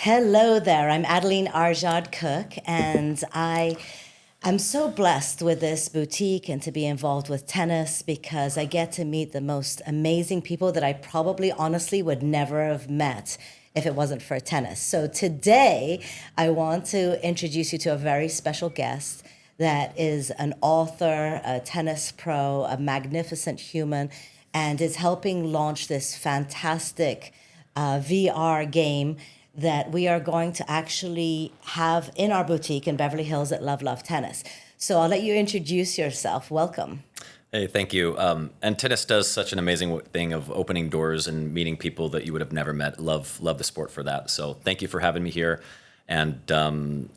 Hello there. I'm Adeline Arad Cook, and I'm so blessed with this boutique and to be involved with tennis because I get to meet the most amazing people that I probably honestly would never have met if it wasn't for tennis. So today, I want to introduce you to a very special guest that is an author, a tennis pro, a magnificent human, and is helping launch this fantastic VR game that we are going to actually have in our boutique in Beverly Hills at Love Love Tennis. So I'll let you introduce yourself. Welcome. Hey, thank you. And tennis does such an amazing thing of opening doors and meeting people that you would have never met. Love the sport for that. So thank you for having me here. And I'm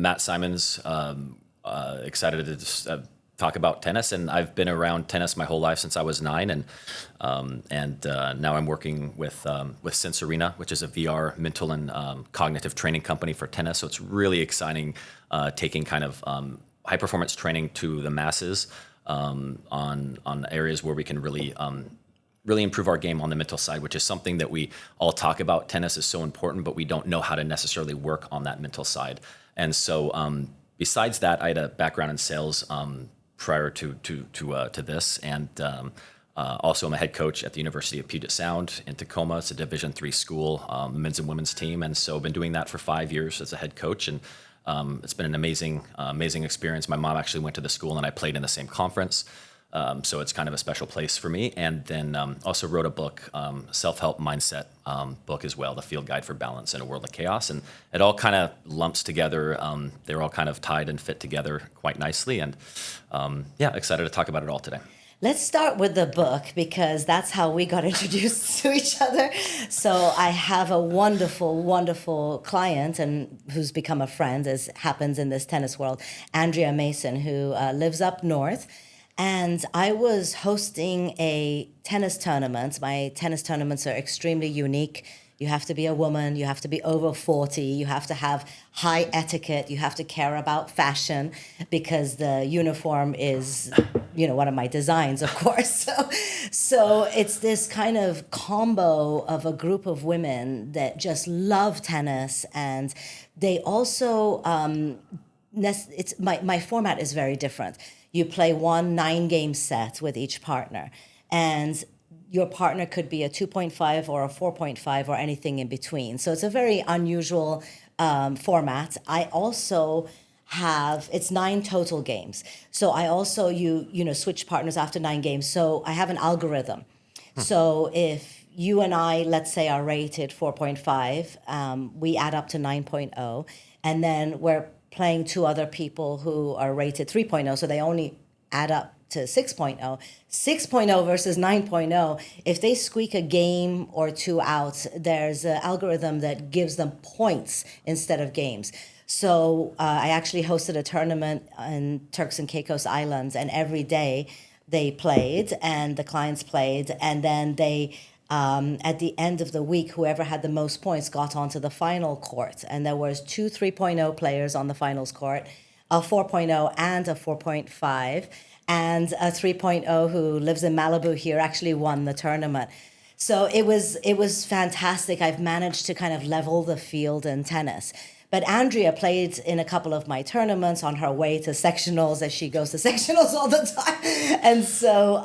Matt Simons, excited to just, talk about tennis, and I've been around tennis my whole life since I was 9, and now I'm working with Sensorina, which is a VR mental and cognitive training company for tennis. So it's really exciting, taking kind of high performance training to the masses on areas where we can really improve our game on the mental side, which is something that we all talk about. Tennis is so important, but we don't know how to necessarily work on that mental side. And so besides that, I had a background in sales prior to this, and also I'm a head coach at the University of Puget Sound in Tacoma. It's a Division III school, men's and women's team, and so I've been doing that for 5 years as a head coach, and it's been an amazing experience. My mom actually went to the school, and I played in the same conference, so it's kind of a special place for me. And then also wrote a book, self-help mindset book as well, The Field Guide for Balance in a World of Chaos. And it all kind of lumps together. They're all kind of tied and fit together quite nicely. And excited to talk about it all today. Let's start with the book because that's how we got introduced to each other. So I have a wonderful, wonderful client and who's become a friend, as happens in this tennis world, Andrea Mason, who lives up north. And I was hosting a tennis tournament. My tennis tournaments are extremely unique. You have to be a woman, you have to be over 40, you have to have high etiquette, you have to care about fashion because the uniform is, one of my designs, of course. So it's this kind of combo of a group of women that just love tennis, and they also, my format is very different. You play one 9-game set with each partner, and your partner could be a 2.5 or a 4.5 or anything in between. So it's a very unusual format. I also have, it's 9 total games. So I also, switch partners after 9 games. So I have an algorithm. So if you and I, let's say, are rated 4.5, we add up to 9.0, and then we're playing 2 other people who are rated 3.0, so they only add up to 6.0. 6.0 versus 9.0, if they squeak a game or 2 out, there's an algorithm that gives them points instead of games. So I actually hosted a tournament in Turks and Caicos Islands, and every day they played, and the clients played, and then they at the end of the week, whoever had the most points got onto the final court. And there was 2 3.0 players on the finals court, a 4.0 and a 4.5. And a 3.0 who lives in Malibu here actually won the tournament. So it was fantastic. I've managed to kind of level the field in tennis. But Andrea played in a couple of my tournaments on her way to sectionals, as she goes to sectionals all the time. And so,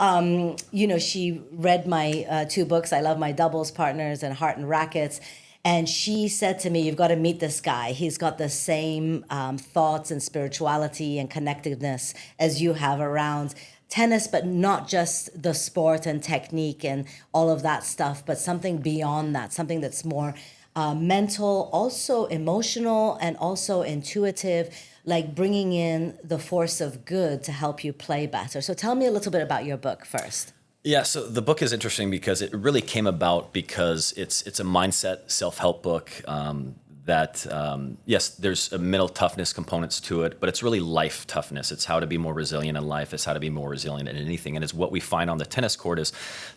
she read my 2 books, I Love My Doubles Partners and Heart and Rackets. And she said to me, you've got to meet this guy. He's got the same thoughts and spirituality and connectedness as you have around tennis, but not just the sport and technique and all of that stuff, but something beyond that, something that's more mental, also emotional, and also intuitive, like bringing in the force of good to help you play better. So tell me a little bit about your book first. Yeah, so the book is interesting because it really came about because it's a mindset self-help book yes, there's a mental toughness components to it, but it's really life toughness. It's how to be more resilient in life. It's how to be more resilient in anything. And it's what we find on the tennis court is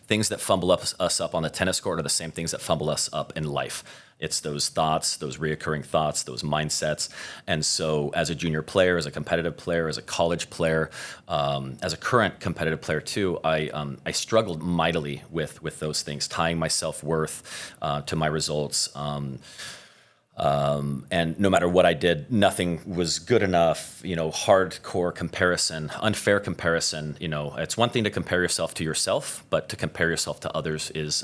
things that fumble us up on the tennis court are the same things that fumble us up in life. It's those thoughts, those reoccurring thoughts, those mindsets. And so as a junior player, as a competitive player, as a college player, as a current competitive player too, I struggled mightily with those things, tying my self-worth to my results. And no matter what I did, nothing was good enough, hardcore comparison, unfair comparison. It's one thing to compare yourself to yourself, but to compare yourself to others is,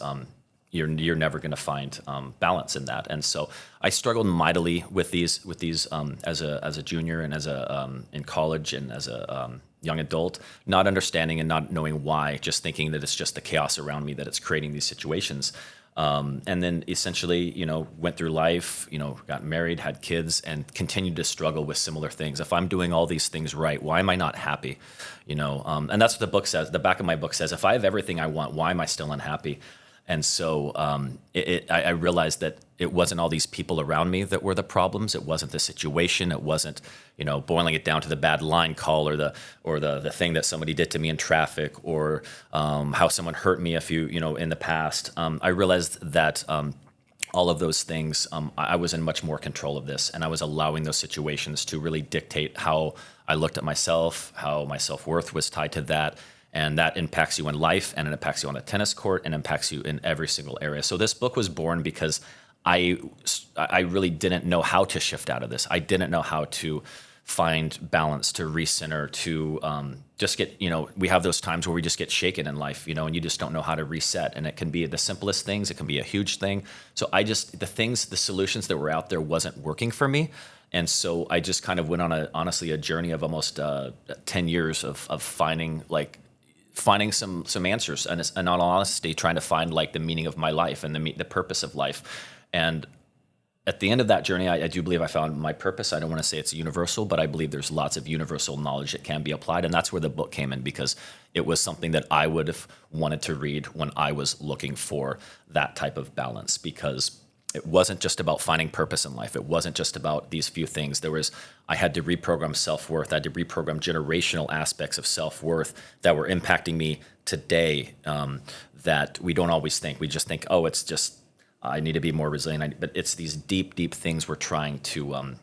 you're never going to find balance in that. And so I struggled mightily with these as a junior and as in college and as a young adult, not understanding and not knowing why, just thinking that it's just the chaos around me that it's creating these situations. And then essentially, went through life, got married, had kids, and continued to struggle with similar things. If I'm doing all these things right, why am I not happy? And that's what the book says. The back of my book says, if I have everything I want, why am I still unhappy? And so I realized that it wasn't all these people around me that were the problems. It wasn't the situation. It wasn't, boiling it down to the bad line call or the thing that somebody did to me in traffic or how someone hurt me in the past. I realized that all of those things, I was in much more control of this, and I was allowing those situations to really dictate how I looked at myself, how my self-worth was tied to that. And that impacts you in life, and it impacts you on the tennis court, and impacts you in every single area. So this book was born because I really didn't know how to shift out of this. I didn't know how to find balance, to recenter, to just get, we have those times where we just get shaken in life, and you just don't know how to reset. And it can be the simplest things. It can be a huge thing. So the solutions that were out there wasn't working for me. And so I just kind of went on honestly a journey of almost 10 years of finding some answers, and in all honesty, trying to find the meaning of my life and the purpose of life. And at the end of that journey, I do believe I found my purpose. I don't want to say it's universal, but I believe there's lots of universal knowledge that can be applied. And that's where the book came in, because it was something that I would have wanted to read when I was looking for that type of balance, because it wasn't just about finding purpose in life. It wasn't just about these few things. I had to reprogram self-worth. I had to reprogram generational aspects of self-worth that were impacting me today, that we don't always think. We just think, oh, it's just, I need to be more resilient. But it's these deep, deep things we're trying to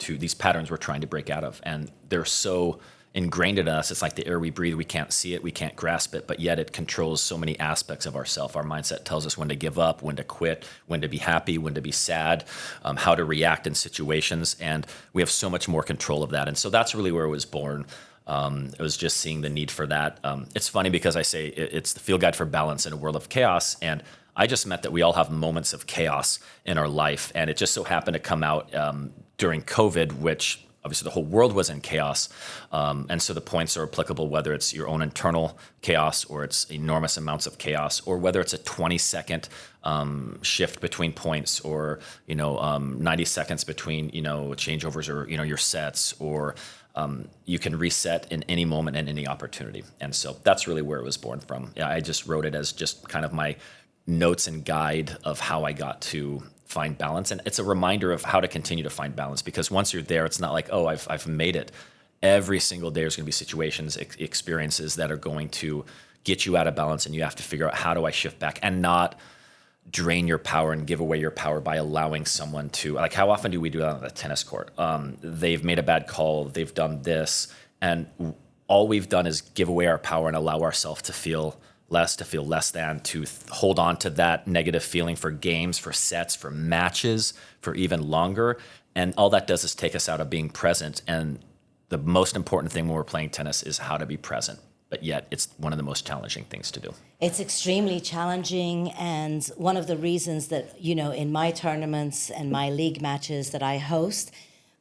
these patterns we're trying to break out of. And they're so ingrained in us. It's like the air we breathe. We can't see it. We can't grasp it, but yet it controls so many aspects of ourself. Our mindset tells us when to give up, when to quit, when to be happy, when to be sad, how to react in situations. And we have so much more control of that. And so that's really where it was born. It was just seeing the need for that. It's funny because I say it's the field guide for balance in a world of chaos. And I just meant that we all have moments of chaos in our life. And it just so happened to come out during COVID, which obviously the whole world was in chaos. And so the points are applicable, whether it's your own internal chaos or it's enormous amounts of chaos, or whether it's a 20-second shift between points, or 90 seconds between changeovers, or your sets, or you can reset in any moment and any opportunity. And so that's really where it was born from. Yeah, I just wrote it as just kind of my notes and guide of how I got to find balance. And it's a reminder of how to continue to find balance, because once you're there, it's not like, oh, I've made it. Every single day there's going to be situations, experiences that are going to get you out of balance, and you have to figure out, how do I shift back and not drain your power and give away your power by allowing someone to, how often do we do that on the tennis court? They've made a bad call, they've done this, and all we've done is give away our power and allow ourselves to feel less than, to hold on to that negative feeling for games, for sets, for matches, for even longer. And all that does is take us out of being present. And the most important thing when we're playing tennis is how to be present. But yet it's one of the most challenging things to do. It's extremely challenging. And one of the reasons that, in my tournaments and my league matches that I host,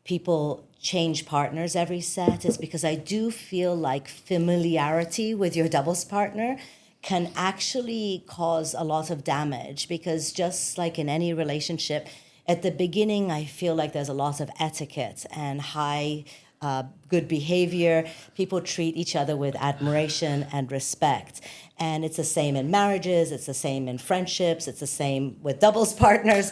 people change partners every set is because I do feel like familiarity with your doubles partner can actually cause a lot of damage, because just like in any relationship, at the beginning, I feel like there's a lot of etiquette and high good behavior. People treat each other with admiration and respect. And it's the same in marriages, it's the same in friendships, it's the same with doubles partners.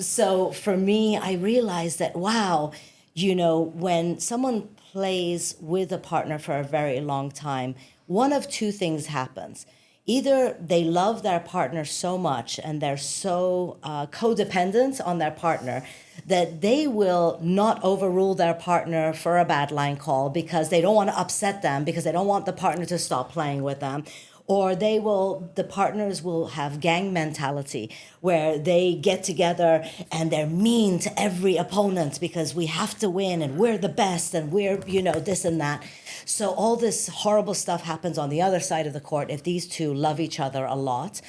So for me, I realized that, wow, when someone plays with a partner for a very long time, one of two things happens. Either they love their partner so much and they're so codependent on their partner that they will not overrule their partner for a bad line call because they don't want to upset them, because they don't want the partner to stop playing with them. Or the partners will have gang mentality where they get together and they're mean to every opponent because we have to win and we're the best and we're, this and that. So all this horrible stuff happens on the other side of the court if these two love each other a lot.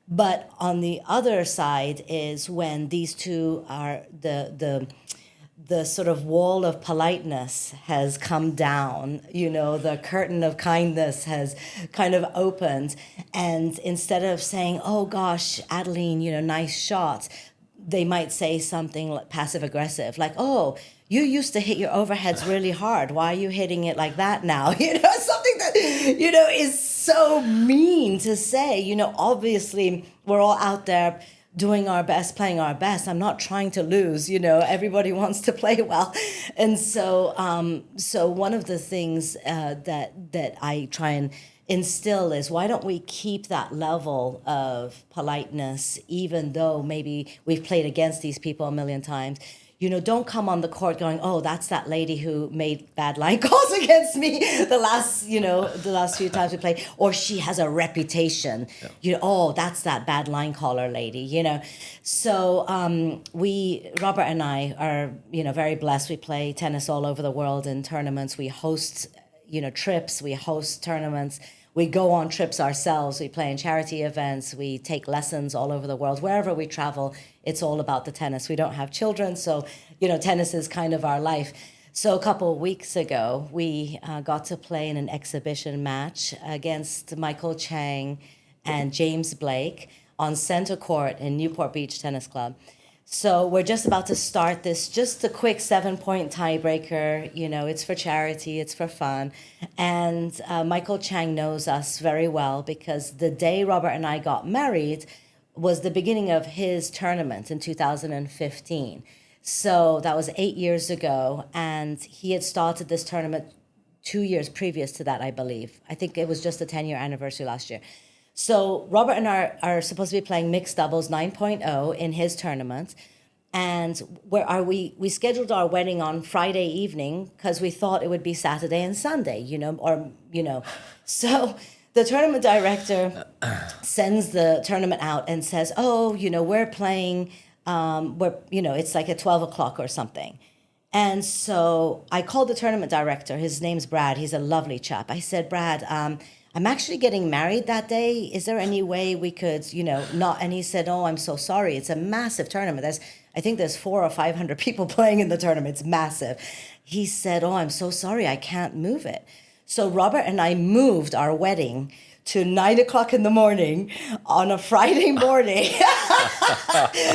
But on the other side is when these two are the sort of wall of politeness has come down, the curtain of kindness has kind of opened. And instead of saying, oh gosh, Adeline, nice shot, they might say something like passive aggressive, like, oh, you used to hit your overheads really hard. Why are you hitting it like that now? Something that, is so mean to say. Obviously we're all out there doing our best, playing our best. I'm not trying to lose, everybody wants to play well. And so one of the things that I try and instill is, why don't we keep that level of politeness, even though maybe we've played against these people a million times? Don't come on the court going, oh, that's that lady who made bad line calls against me the last few times we played, or she has a reputation. Yeah. Oh, that's that bad line caller lady. So Robert and I are very blessed. We play tennis all over the world in tournaments. We host trips. We host tournaments. We go on trips ourselves. We play in charity events. We take lessons all over the world. Wherever we travel, it's all about the tennis. We don't have children, so tennis is kind of our life. So a couple of weeks ago, we got to play in an exhibition match against Michael Chang and James Blake on Center Court in Newport Beach Tennis Club. So we're just about to start this, just a quick 7-point tiebreaker. It's for charity, it's for fun. And Michael Chang knows us very well because the day Robert and I got married was the beginning of his tournament in 2015. So that was 8 years ago. And he had started this tournament 2 years previous to that, I believe. I think it was just the 10-year anniversary last year. So Robert and I are supposed to be playing mixed doubles 9.0 in his tournament. And we scheduled our wedding on Friday evening because we thought it would be Saturday and Sunday, So the tournament director sends the tournament out and says, oh, we're playing, it's like at 12 o'clock or something. And so I called the tournament director. His name's Brad. He's a lovely chap. I said, Brad, I'm actually getting married that day. Is there any way we could, not? And he said, oh, I'm so sorry. It's a massive tournament. I think there's 400 or 500 people playing in the tournament. It's massive. He said, oh, I'm so sorry. I can't move it. So Robert and I moved our wedding to 9 o'clock in the morning on a Friday morning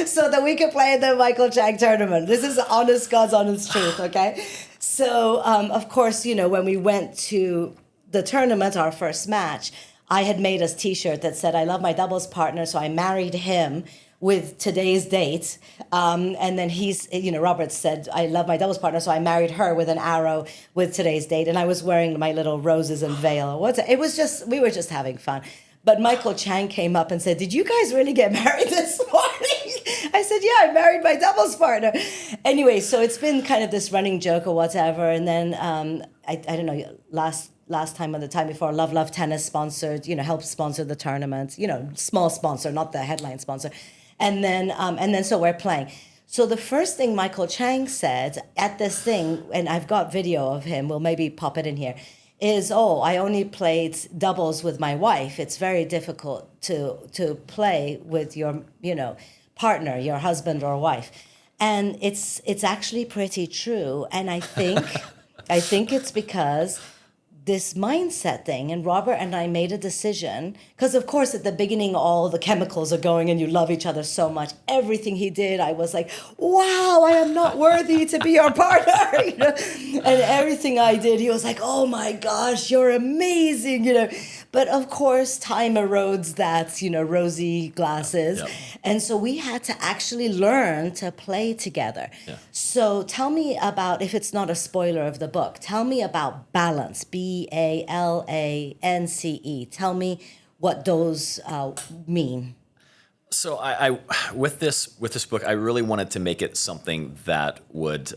so that we could play in the Michael Chang tournament. This is honest God's honest truth, okay? So, of course, when we went to the tournament, our first match, I had made a T-shirt that said, I love my doubles partner, so I married him with today's date. And then Robert said, I love my doubles partner, so I married her with an arrow with today's date. And I was wearing my little roses and veil. We were just having fun. But Michael Chang came up and said, did you guys really get married this morning? I said, yeah, I married my doubles partner. Anyway, so it's been kind of this running joke or whatever. And then, I don't know, last time or the time before, Love Tennis sponsored, helped sponsor the tournament, small sponsor, not the headline sponsor. And then so we're playing. So the first thing Michael Chang said at this thing, and I've got video of him, we'll maybe pop it in here, is, oh, I only played doubles with my wife. It's very difficult to play with your, partner, your husband or wife. And it's actually pretty true. And I think it's because this mindset thing. And Robert and I made a decision because, of course, at the beginning, all the chemicals are going and you love each other so much. Everything he did, I was like, wow, I am not worthy to be your partner. And everything I did, he was like, oh my gosh, you're amazing. But of course, time erodes that, rosy glasses. Yep. And so we had to actually learn to play together. Yeah. So tell me about, if it's not a spoiler of the book, tell me about balance, BALANCE. Tell me what those mean. So I with this book, I really wanted to make it something that would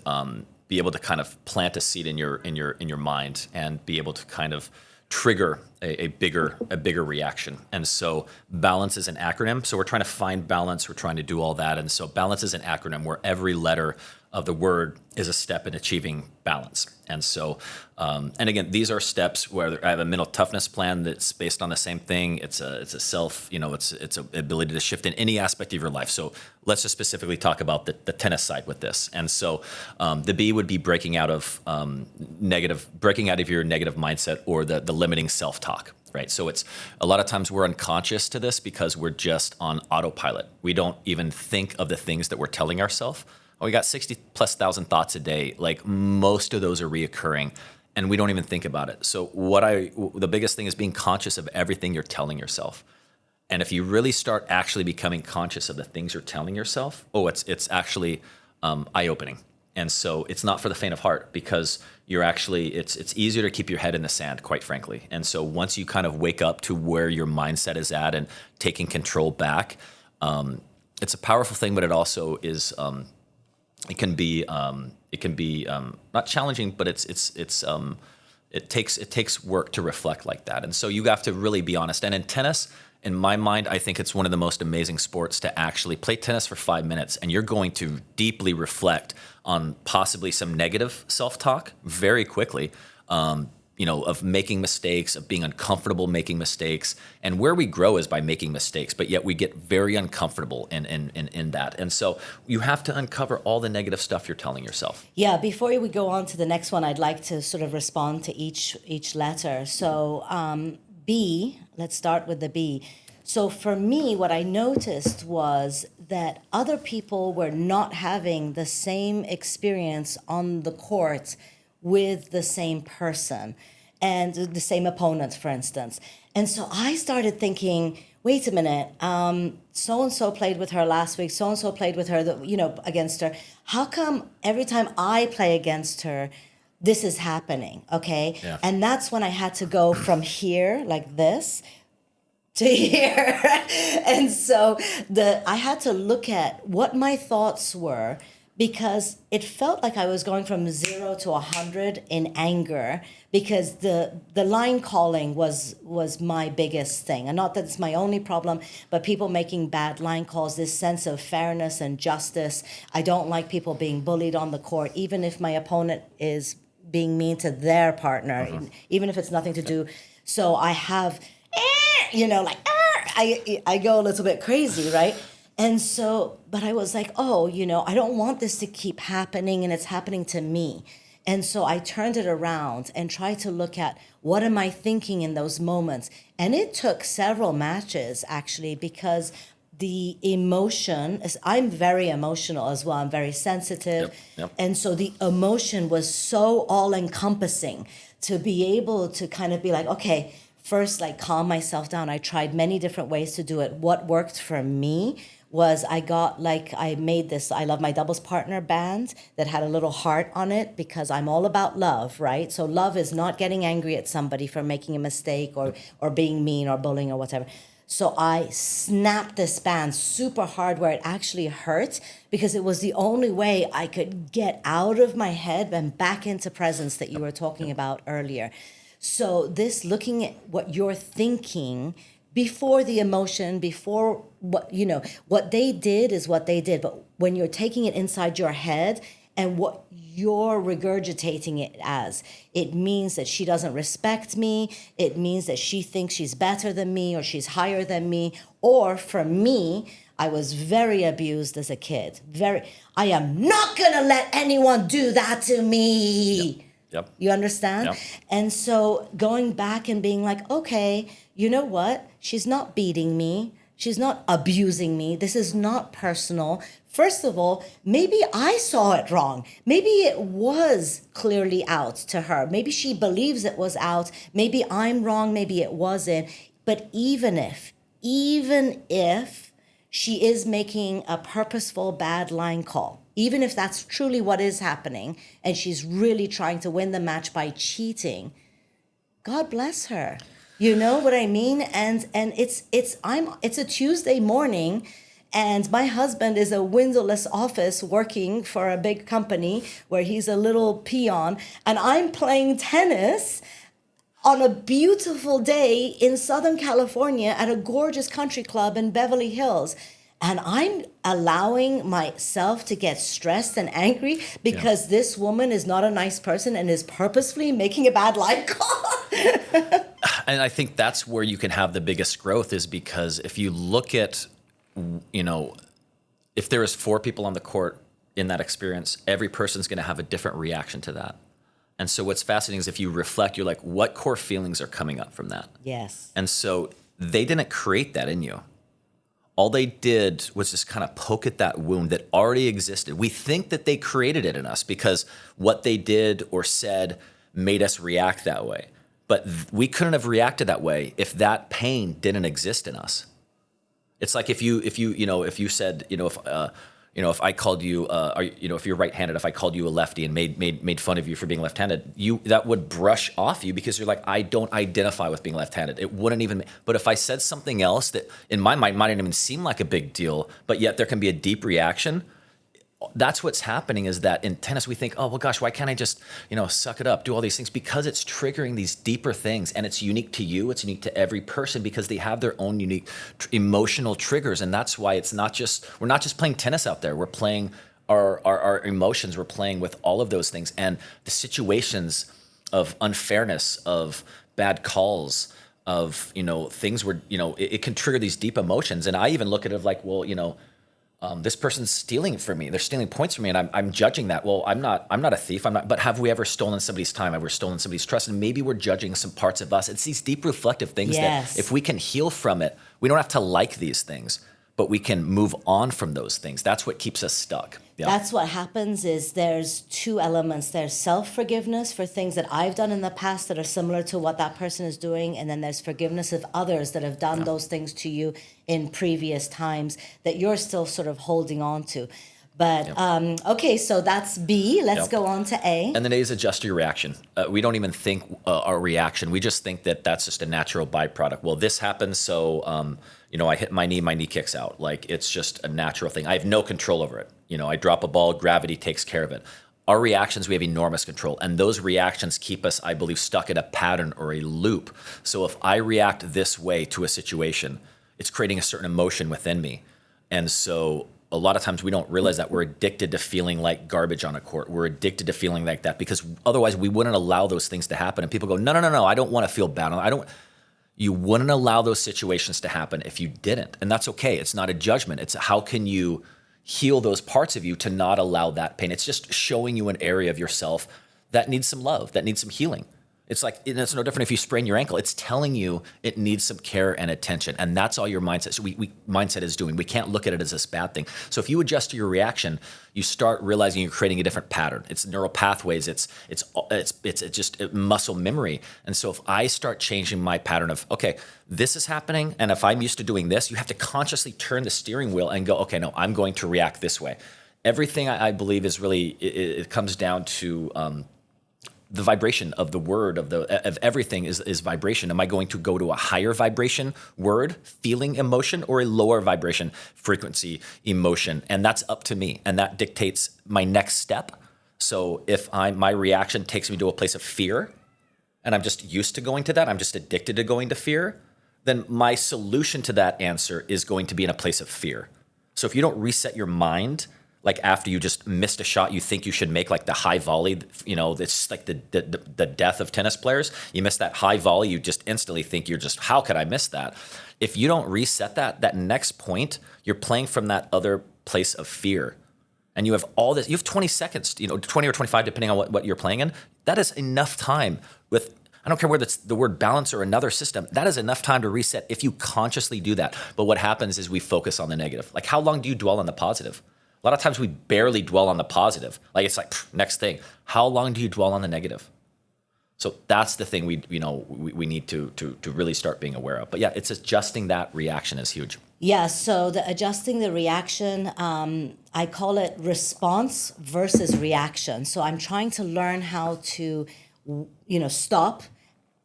be able to kind of plant a seed in your mind and be able to kind of trigger a bigger reaction. And so balance is an acronym. So we're trying to find balance. We're trying to do all that. And so balance is an acronym where every letter of the word is a step in achieving balance. And so, and again, these are steps where I have a mental toughness plan that's based on the same thing. It's a self, it's an ability to shift in any aspect of your life. So let's just specifically talk about the tennis side with this. And so the B would be breaking out of your negative mindset or the limiting self-talk. Right. So it's a lot of times we're unconscious to this because we're just on autopilot. We don't even think of the things that we're telling ourselves. Oh, we got 60,000+ thoughts a day. Like most of those are reoccurring and we don't even think about it. So the biggest thing is being conscious of everything you're telling yourself. And if you really start actually becoming conscious of the things you're telling yourself, it's actually eye-opening. And so it's not for the faint of heart because you're actually, it's easier to keep your head in the sand, quite frankly. And so once you kind of wake up to where your mindset is at and taking control back, it's a powerful thing, but it also is, it can be not challenging, but it takes work to reflect like that. And so you have to really be honest. And in tennis, in my mind, I think it's one of the most amazing sports to actually play tennis for 5 minutes, and you're going to deeply reflect on possibly some negative self-talk very quickly, of making mistakes, of being uncomfortable making mistakes. And where we grow is by making mistakes, but yet we get very uncomfortable in that. And so you have to uncover all the negative stuff you're telling yourself. Yeah, before we go on to the next one, I'd like to sort of respond to each letter. So B, let's start with the B. So for me, what I noticed was that other people were not having the same experience on the court with the same person and the same opponent, for instance. And so I started thinking, wait a minute, so-and-so played with her last week, so-and-so played with her, against her. How come every time I play against her, this is happening, okay? Yeah. And that's when I had to go from here, like this, to here. And so I had to look at what my thoughts were, because it felt like I was going from 0 to 100 in anger, because the line calling was my biggest thing. And not that it's my only problem, but people making bad line calls, this sense of fairness and justice. I don't like people being bullied on the court, even if my opponent is being mean to their partner, even if it's nothing to do. So I have, I go a little bit crazy, right? And so, but I was like, I don't want this to keep happening, and it's happening to me. And so I turned it around and tried to look at what am I thinking in those moments. And it took several matches, actually, because the emotion, I'm very emotional as well. I'm very sensitive. Yep. And so the emotion was so all-encompassing to be able to kind of be like, okay, first, like, calm myself down. I tried many different ways to do it. What worked for me was I made this I Love My Doubles Partner band that had a little heart on it, because I'm all about love, right? So love is not getting angry at somebody for making a mistake or being mean or bullying or whatever. So I snapped this band super hard where it actually hurt, because it was the only way I could get out of my head and back into presence that you were talking about earlier. So this, looking at what you're thinking before the emotion, before what they did is what they did. But when you're taking it inside your head and what you're regurgitating it as, it means that she doesn't respect me. It means that she thinks she's better than me, or she's higher than me. Or for me, I was very abused as a kid. I am not going to let anyone do that to me. Yep. Yep. You understand? Yep. And so going back and being like, okay, you know what? She's not beating me. She's not abusing me. This is not personal. First of all, maybe I saw it wrong. Maybe it was clearly out to her. Maybe she believes it was out. Maybe I'm wrong. Maybe it wasn't. But even if she is making a purposeful bad line call, even if that's truly what is happening, and she's really trying to win the match by cheating, God bless her. You know what I mean? And it's a Tuesday morning, and my husband is a windowless office working for a big company where he's a little peon, and I'm playing tennis on a beautiful day in Southern California at a gorgeous country club in Beverly Hills. And I'm allowing myself to get stressed and angry because this woman is not a nice person and is purposefully making a bad line call. And I think that's where you can have the biggest growth, is because if you look at, if there is 4 people on the court in that experience, every person's going to have a different reaction to that. And so what's fascinating is if you reflect, you're like, what core feelings are coming up from that? Yes. And so they didn't create that in you. All they did was just kind of poke at that wound that already existed. We think that they created it in us because what they did or said made us react that way. But we couldn't have reacted that way if that pain didn't exist in us. It's like if you said, if I called you, if you're right-handed, if I called you a lefty and made fun of you for being left-handed, that would brush off you because you're like, I don't identify with being left-handed. It wouldn't even. But if I said something else that in my mind might not even seem like a big deal, but yet there can be a deep reaction. That's what's happening, is that in tennis we think, oh, well, gosh, why can't I just, suck it up, do all these things? Because it's triggering these deeper things, and it's unique to you. It's unique to every person because they have their own unique emotional triggers. And that's why we're not just playing tennis out there. We're playing our emotions. We're playing with all of those things. And the situations of unfairness, of bad calls, of, things where, it can trigger these deep emotions. And I even look at it like, well, this person's stealing from me. They're stealing points from me, and I'm judging that. Well, I'm not a thief. But have we ever stolen somebody's time? Have we stolen somebody's trust? And maybe we're judging some parts of us. It's these deep reflective things that if we can heal from it, we don't have to like these things, but we can move on from those things. That's what keeps us stuck. Yeah. That's what happens. Is there's 2 elements. There's self-forgiveness for things that I've done in the past that are similar to what that person is doing, and then there's forgiveness of others that have done those things to you in previous times that you're still sort of holding on to. But okay, so that's B. Let's go on to A. And then A is adjust your reaction. We don't even think our reaction. We just think that that's just a natural byproduct. Well, this happens, so I hit my knee kicks out. Like, it's just a natural thing. I have no control over it. I drop a ball, gravity takes care of it. Our reactions, we have enormous control. And those reactions keep us, I believe, stuck in a pattern or a loop. So if I react this way to a situation, it's creating a certain emotion within me. And so a lot of times we don't realize that we're addicted to feeling like garbage on a court. We're addicted to feeling like that because otherwise we wouldn't allow those things to happen. And people go, no, I don't want to feel bad. You wouldn't allow those situations to happen if you didn't. And that's okay. It's not a judgment. It's how can you heal those parts of you to not allow that pain. It's just showing you an area of yourself that needs some love, that needs some healing. It's like, it's no different if you sprain your ankle. It's telling you it needs some care and attention. And that's all your mindset. So mindset is doing. We can't look at it as this bad thing. So if you adjust your reaction, you start realizing you're creating a different pattern. It's neural pathways. It's just muscle memory. And so if I start changing my pattern of, okay, this is happening, and if I'm used to doing this, you have to consciously turn the steering wheel and go, okay, no, I'm going to react this way. Everything I believe is really, it comes down to the vibration of the word of everything is vibration. Am I going to go to a higher vibration word, feeling, emotion, or a lower vibration frequency emotion? And that's up to me, and that dictates my next step. So if my reaction takes me to a place of fear, and I'm just used to going to that, I'm just addicted to going to fear, then my solution to that answer is going to be in a place of fear. So if you don't reset your mind, like after you just missed a shot you think you should make, like the high volley, it's like the death of tennis players. You miss that high volley, you just instantly think how could I miss that? If you don't reset that next point, you're playing from that other place of fear. and you have all this, you have 20 seconds, 20 or 25, depending on what you're playing in. That is enough time with, I don't care whether it's the word balance or another system, that is enough time to reset if you consciously do that. But what happens is we focus on the negative. Like, how long do you dwell on the positive? A lot of times we barely dwell on the positive. Like, it's like, next thing. How long do you dwell on the negative? So that's the thing we need to really start being aware of. But yeah, it's adjusting that reaction is huge. Yeah, so adjusting the reaction, I call it response versus reaction. So I'm trying to learn how to, stop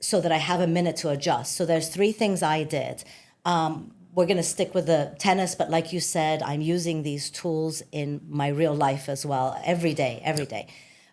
so that I have a minute to adjust. So there's 3 things I did. We're going to stick with the tennis, but like you said, I'm using these tools in my real life as well, every day.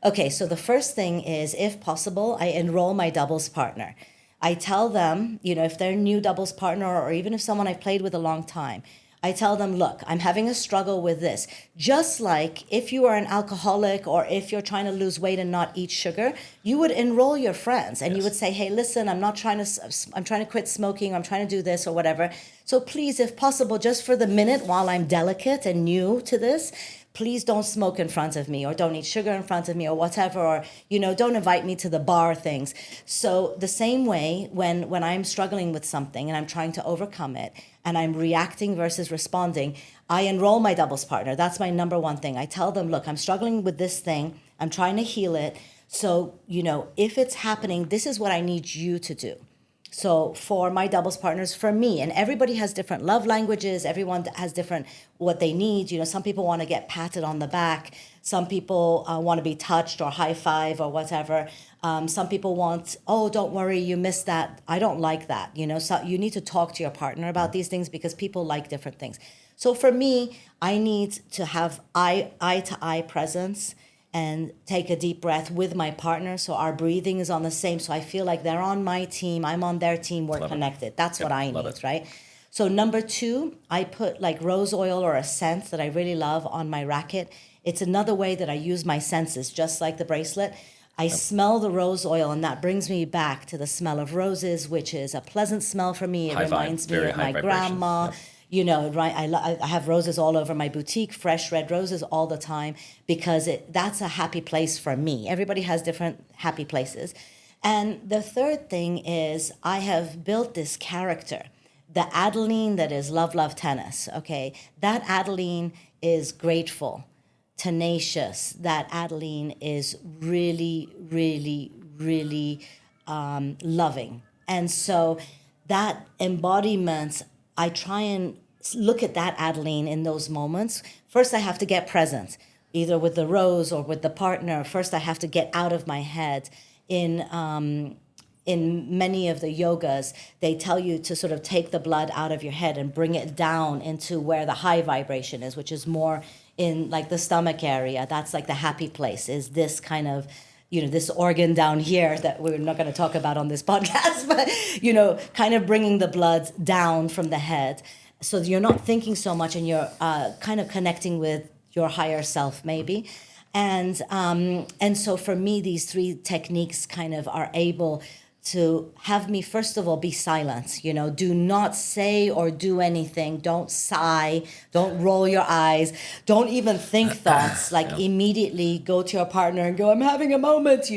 Okay, so the first thing is, if possible, I enroll my doubles partner. I tell them, if they're a new doubles partner or even if someone I've played with a long time, I tell them, look, I'm having a struggle with this. Just like if you are an alcoholic or if you're trying to lose weight and not eat sugar, you would enroll your friends and you would say, hey, listen, I'm trying to quit smoking, I'm trying to do this or whatever. So please, if possible, just for the minute while I'm delicate and new to this, please don't smoke in front of me or don't eat sugar in front of me or whatever, or, don't invite me to the bar things. So the same way when I'm struggling with something and I'm trying to overcome it and I'm reacting versus responding, I enroll my doubles partner. That's my number one thing. I tell them, look, I'm struggling with this thing. I'm trying to heal it. So, if it's happening, this is what I need you to do. So for my doubles partners, for me, and everybody has different love languages, everyone has different what they need. Some people want to get patted on the back. Some people want to be touched or high five or whatever. Some people want, oh, don't worry, you missed that. I don't like that. So you need to talk to your partner about these things because people like different things. So for me, I need to have eye-to-eye presence and take a deep breath with my partner so our breathing is on the same, so I feel like they're on my team, I'm on their team, we're connected. That's what I need, right? So number 2, I put like rose oil or a scent that I really love on my racket. It's another way that I use my senses, just like the bracelet. I smell the rose oil, and that brings me back to the smell of roses, which is a pleasant smell for me. It reminds me of my grandma. Right? I have roses all over my boutique, fresh red roses all the time, because that's a happy place for me. Everybody has different happy places. And the third thing is I have built this character, the Adeline that is love, love, tennis, okay? That Adeline is grateful, tenacious. That Adeline is really, really, really loving. And so that embodiment, I try and look at that Adeline in those moments. First, I have to get present, either with the rose or with the partner. First, I have to get out of my head. In many of the yogas, they tell you to sort of take the blood out of your head and bring it down into where the high vibration is, which is more in like the stomach area. That's like the happy place, is this kind of, this organ down here that we're not going to talk about on this podcast, but, kind of bringing the blood down from the head. So you're not thinking so much and you're kind of connecting with your higher self maybe. And so for me, these 3 techniques kind of are able to have me, first of all, be silent. Do not say or do anything. Don't sigh. Don't roll your eyes. Don't even think thoughts. Like immediately go to your partner and go, I'm having a moment,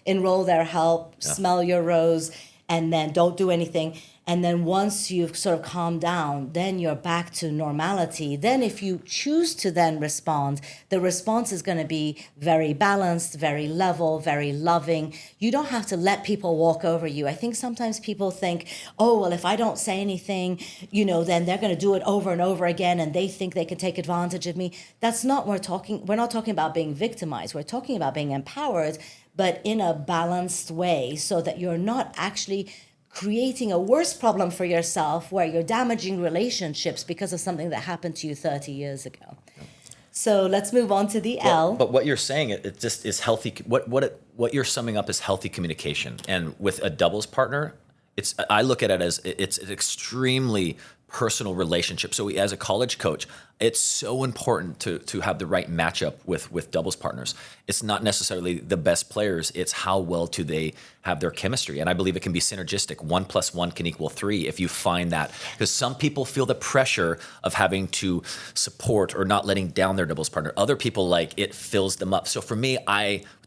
enroll their help, smell your rose, and then don't do anything. And then once you've sort of calmed down, then you're back to normality. Then if you choose to then respond, the response is going to be very balanced, very level, very loving. You don't have to let people walk over you. I think sometimes people think, oh, well, if I don't say anything, then they're going to do it over and over again and they think they can take advantage of me. That's not what we're not talking about being victimized. We're talking about being empowered, but in a balanced way so that you're not actually creating a worse problem for yourself where you're damaging relationships because of something that happened to you 30 years ago. So let's move on to the L. But what you're saying, it just is healthy. What you're summing up is healthy communication. And with a doubles partner, I look at it as it's an extremely personal relationship. So as a college coach, It's so important to have the right matchup with doubles partners. It's not necessarily the best players, it's how well do they have their chemistry. And I believe it can be synergistic. 1 + 1 can equal 3 if you find that. Because some people feel the pressure of having to support or not letting down their doubles partner. Other people, like, it fills them up. So for me,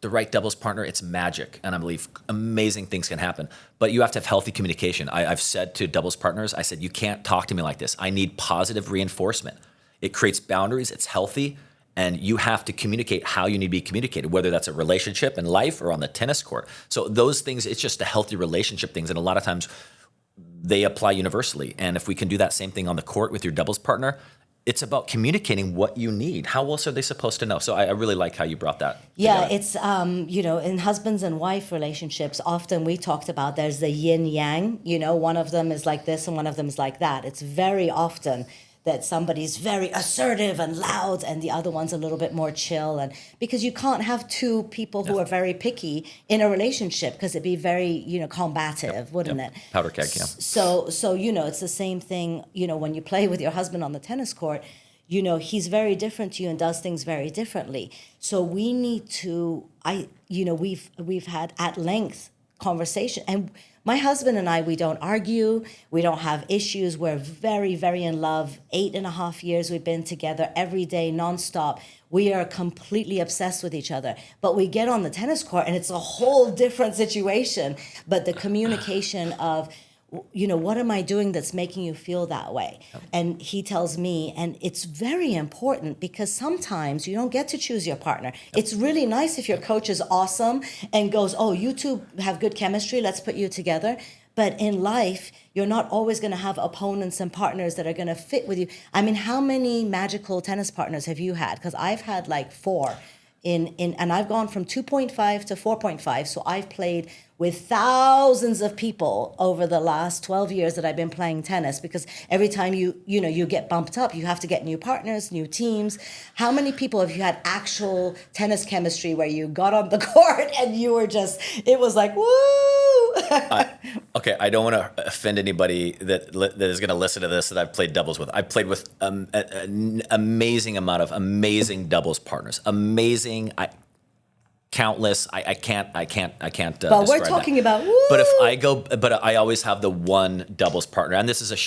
the right doubles partner, it's magic. And I believe amazing things can happen. But you have to have healthy communication. I've said to doubles partners, I said, you can't talk to me like this. I need positive reinforcement. It creates boundaries, it's healthy, and you have to communicate how you need to be communicated, whether that's a relationship in life or on the tennis court. So those things, it's just a healthy relationship things, and a lot of times they apply universally. And if we can do that same thing on the court with your doubles partner, it's about communicating what you need. How else are they supposed to know? So I really like how you brought that Yeah, together. it's, in husbands and wife relationships, often we talked about there's the yin yang, one of them is like this and one of them is like that. It's very often that somebody's very assertive and loud and the other one's a little bit more chill, and because you can't have two people who are very picky in a relationship, because it'd be very combative, wouldn't it? Powder keg, yeah. So it's the same thing, when you play with your husband on the tennis court, he's very different to you and does things very differently. So we need to, we've had at length conversation, and my husband and I, we don't argue, we don't have issues, we're very, very in love. 8.5 years we've been together every day, nonstop. We are completely obsessed with each other. But we get on the tennis court and it's a whole different situation. But the communication of, what am I doing that's making you feel that way? And he tells me, and it's very important because sometimes you don't get to choose your partner. It's really nice if your coach is awesome and goes, oh, you two have good chemistry, let's put you together. But in life, you're not always going to have opponents and partners that are going to fit with you. I mean, how many magical tennis partners have you had? Because I've had like 4. And I've gone from 2.5 to 4.5. So I've played with thousands of people over the last 12 years that I've been playing tennis, because every time you get bumped up, you have to get new partners, new teams. How many people have you had actual tennis chemistry where you got on the court and you were just, it was like, woo! I don't want to offend anybody that is going to listen to this that I've played doubles with. I've played with an amazing amount of amazing doubles partners. Amazing, countless. I can't. But we're talking that. About. Woo! But I always have the one doubles partner, and this is a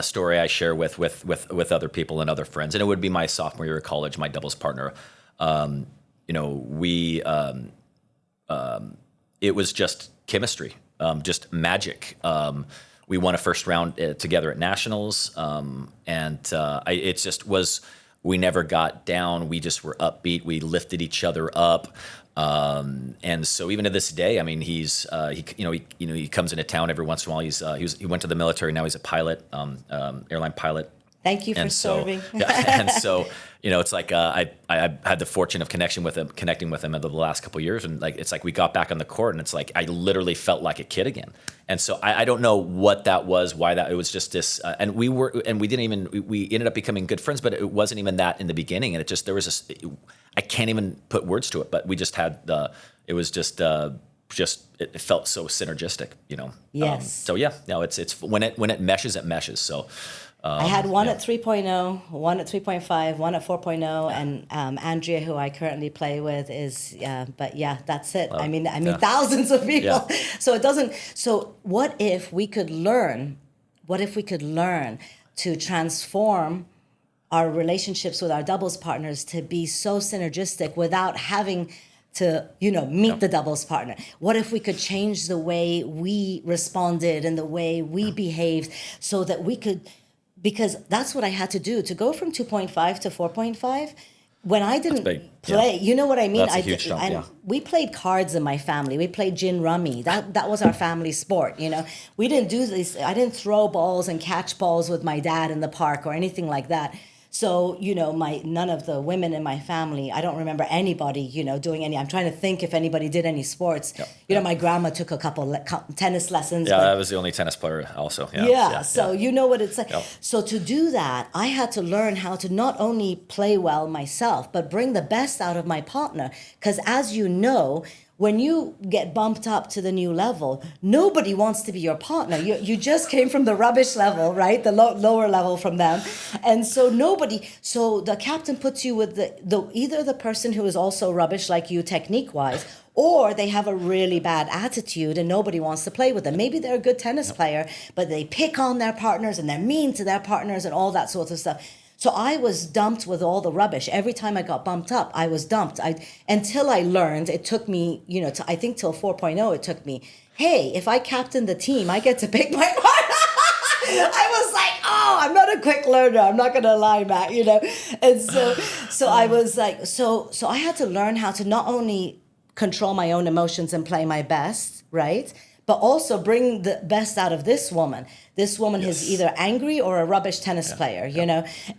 story I share with other people and other friends, and it would be my sophomore year of college. My doubles partner. It was just chemistry. Just magic. We won a first round together at nationals, it just was. We never got down. We just were upbeat. We lifted each other up, and so even to this day, I mean, he comes into town every once in a while. He went to the military. Now he's a pilot, airline pilot. Thank you for serving. And so, it's like I had the fortune of connecting with him over the last couple of years, and it's like we got back on the court, and it's like I literally felt like a kid again. And so I don't know what that was, why that it was just this, and we ended up becoming good friends, but it wasn't even that in the beginning, and I can't even put words to it, but we just had it was just. It felt so synergistic, Yes. It's when it meshes, it meshes. So. I had one at 3.0, one at 3.5, one at 4.0, and Andrea, who I currently play with, is. But yeah, that's it. I mean, thousands of people. Yeah. So it doesn't. So what if we could learn? What if we could learn to transform our relationships with our doubles partners to be so synergistic without having to meet the doubles partner? What if we could change the way we responded and the way we behaved so that we could? Because that's what I had to do to go from 2.5 to 4.5. When I didn't play, you know what I mean? That's a huge jump, and we played cards in my family. We played gin rummy. That was our family sport, We didn't do this. I didn't throw balls and catch balls with my dad in the park or anything like that. So, none of the women in my family, I don't remember anybody, doing any. I'm trying to think if anybody did any sports. Yep. My grandma took a couple tennis lessons. Yeah, I was the only tennis player also. So you know what it's like. Yep. So to do that, I had to learn how to not only play well myself, but bring the best out of my partner. Because as you know, when you get bumped up to the new level, nobody wants to be your partner. You just came from the rubbish level, right? The lower level from them. And so so the captain puts you with either the person who is also rubbish like you technique-wise, or they have a really bad attitude and nobody wants to play with them. Maybe they're a good tennis player, but they pick on their partners and they're mean to their partners and all that sort of stuff. So I was dumped with all the rubbish. Every time I got bumped up, I was dumped. Until I learned, it took me, I think till 4.0, it took me, hey, if I captain the team, I get to pick my partner. I was like, oh, I'm not a quick learner. I'm not going to lie, Matt, And so I was like, so I had to learn how to not only control my own emotions and play my best, right? But also bring the best out of this woman. This woman is either angry or a rubbish tennis player,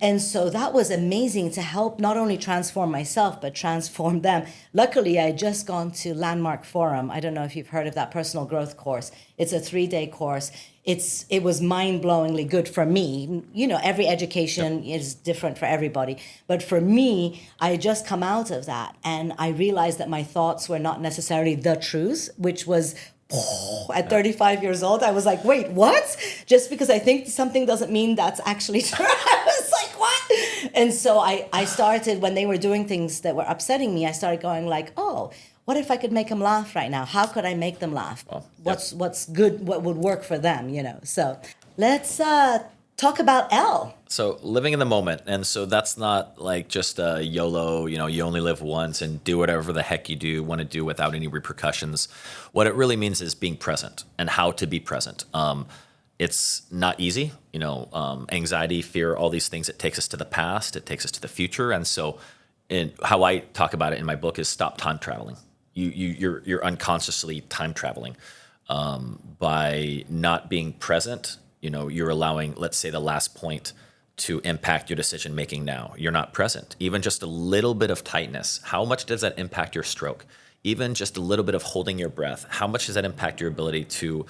And so that was amazing to help not only transform myself, but transform them. Luckily, I had just gone to Landmark Forum. I don't know if you've heard of that personal growth course. It's a 3-day course. It was mind-blowingly good for me. Every education is different for everybody. But for me, I had just come out of that, and I realized that my thoughts were not necessarily the truth, which was at 35 years old, I was like, wait, what? Just because I think something doesn't mean that's actually true. I was like, what? And so I started, when they were doing things that were upsetting me, I started going like, oh, what if I could make them laugh right now? How could I make them laugh? Well, what's good, what would work for them, So let's talk about Elle. So living in the moment. And so that's not like just a YOLO, you only live once and do whatever the heck you want to do without any repercussions. What it really means is being present and how to be present. It's not easy, anxiety, fear, all these things. It takes us to the past. It takes us to the future. And so how I talk about it in my book is stop time traveling. You're unconsciously time traveling by not being present. You're allowing, let's say, the last point to impact your decision making now. You're not present. Even just a little bit of tightness, how much does that impact your stroke? Even just a little bit of holding your breath, how much does that impact your ability to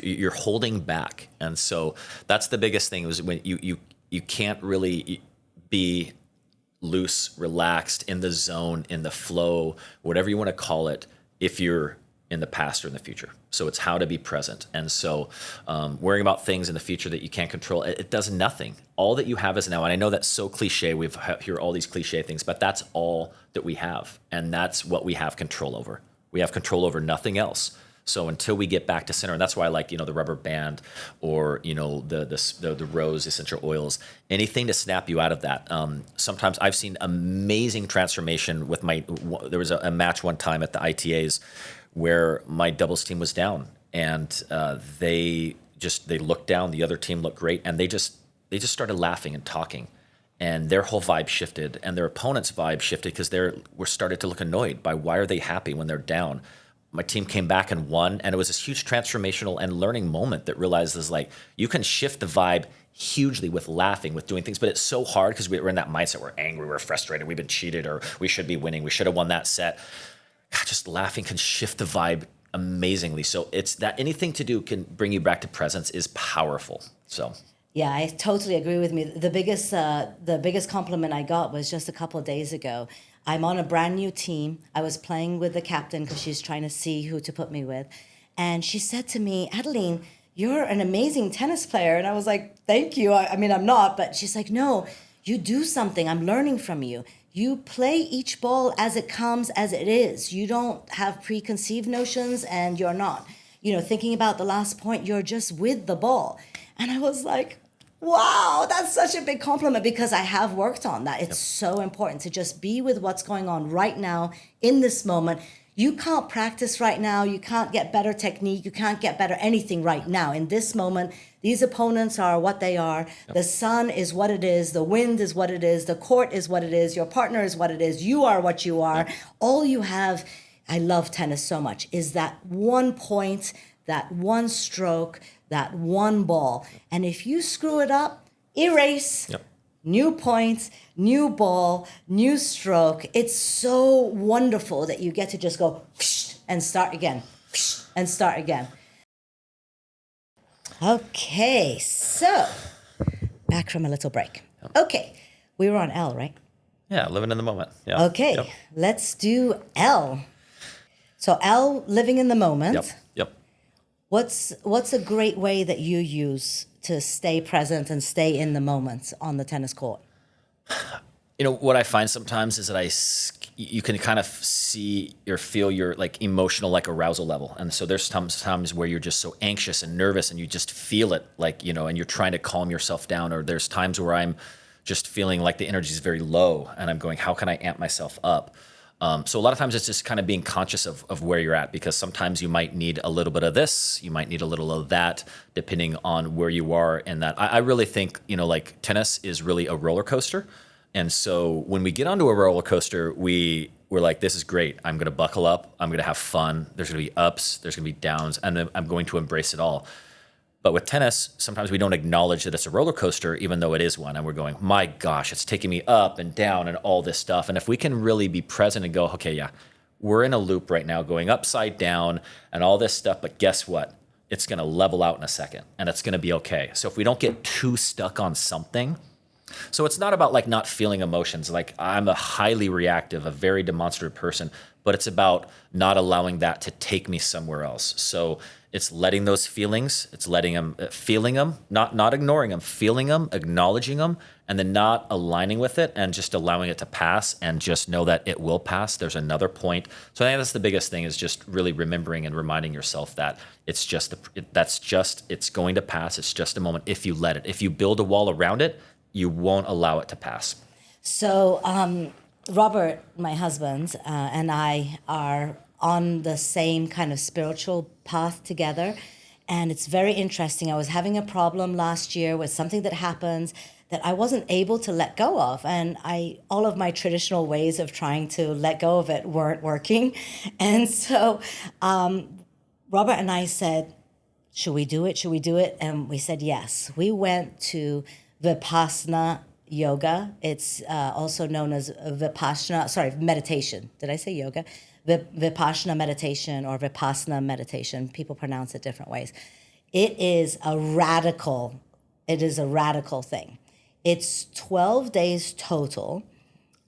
you're holding back? And so that's the biggest thing, is when you can't really be loose, relaxed, in the zone, in the flow, whatever you want to call it, if you're in the past or in the future. So it's how to be present. And so worrying about things in the future that you can't control, it does nothing. All that you have is now. And I know that's so cliche. We hear all these cliche things, but that's all that we have. And that's what we have control over. We have control over nothing else. So until we get back to center, and that's why I like, the rubber band or, the rose essential oils, anything to snap you out of that. Sometimes I've seen amazing transformation with there was a match one time at the ITAs where my doubles team was down, and they looked down, the other team looked great, and they just started laughing and talking, and their whole vibe shifted, and their opponent's vibe shifted because were started to look annoyed by why are they happy when they're down. My team came back and won, and it was this huge transformational and learning moment that realizes like you can shift the vibe hugely with laughing, with doing things, but it's so hard because we're in that mindset. We're angry, we're frustrated, we've been cheated, or we should be winning, we should have won that set. God, just laughing can shift the vibe amazingly. So it's that anything to do can bring you back to presence is powerful. So yeah, I totally agree with me. The biggest compliment I got was just a couple of days ago. I'm on a brand new team. I was playing with the captain because she's trying to see who to put me with. And she said to me, Adeline, you're an amazing tennis player. And I was like, thank you. I mean, I'm not. But she's like, no, you do something. I'm learning from you. You play each ball as it comes, as it is. You don't have preconceived notions, and you're not, thinking about the last point. You're just with the ball. And I was like, wow, that's such a big compliment, because I have worked on that. It's so important to just be with what's going on right now in this moment. You can't practice right now. You can't get better technique. You can't get better anything right now. In this moment, these opponents are what they are. Yep. The sun is what it is. The wind is what it is. The court is what it is. Your partner is what it is. You are what you are. Yep. All you have, I love tennis so much, is that one point, that one stroke, that one ball. And if you screw it up, erase. Yep. New points, new ball, new stroke. It's so wonderful that you get to just go and start again, and start again. Okay, so back from a little break. Okay, we were on Elle, right? Yeah, living in the moment. Yeah. Okay, Let's do Elle. So L, living in the moment. Yep. Yep. What's a great way that you use to stay present and stay in the moment on the tennis court? What I find sometimes is that you can kind of see or feel your like emotional like arousal level. And so there's times where you're just so anxious and nervous and you just feel it like, and you're trying to calm yourself down. Or there's times where I'm just feeling like the energy is very low and I'm going, how can I amp myself up? So a lot of times it's just kind of being conscious of where you're at, because sometimes you might need a little bit of this, you might need a little of that, depending on where you are in that. I really think, like tennis is really a roller coaster. And so when we get onto a roller coaster, we're like, this is great. I'm going to buckle up. I'm going to have fun. There's going to be ups. There's going to be downs. And then I'm going to embrace it all. But with tennis, sometimes we don't acknowledge that it's a roller coaster, even though it is one. And we're going, my gosh, it's taking me up and down and all this stuff. And if we can really be present and go, okay, yeah, we're in a loop right now going upside down and all this stuff. But guess what? It's going to level out in a second and it's going to be okay. So if we don't get too stuck on something, so it's not about like not feeling emotions. Like I'm a highly reactive, a very demonstrative person, but it's about not allowing that to take me somewhere else. So it's letting those feelings, it's letting them, feeling them, not ignoring them, feeling them, acknowledging them, and then not aligning with it and just allowing it to pass and just know that it will pass. There's another point. So I think that's the biggest thing, is just really remembering and reminding yourself that it's just, it's going to pass. It's just a moment if you let it. If you build a wall around it, you won't allow it to pass. So Robert, my husband, and I are on the same kind of spiritual path together. And it's very interesting. I was having a problem last year with something that happened that I wasn't able to let go of. And all of my traditional ways of trying to let go of it weren't working. And so Robert and I said, should we do it? Should we do it? And we said yes. We went to Vipassana yoga. It's also known as meditation. Did I say yoga? Vipassana meditation or Vipassana meditation. People pronounce it different ways. It is a radical thing. It's 12 days total,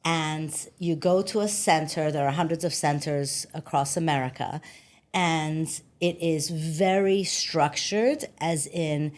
and you go to a center. There are hundreds of centers across America, and it is very structured, as in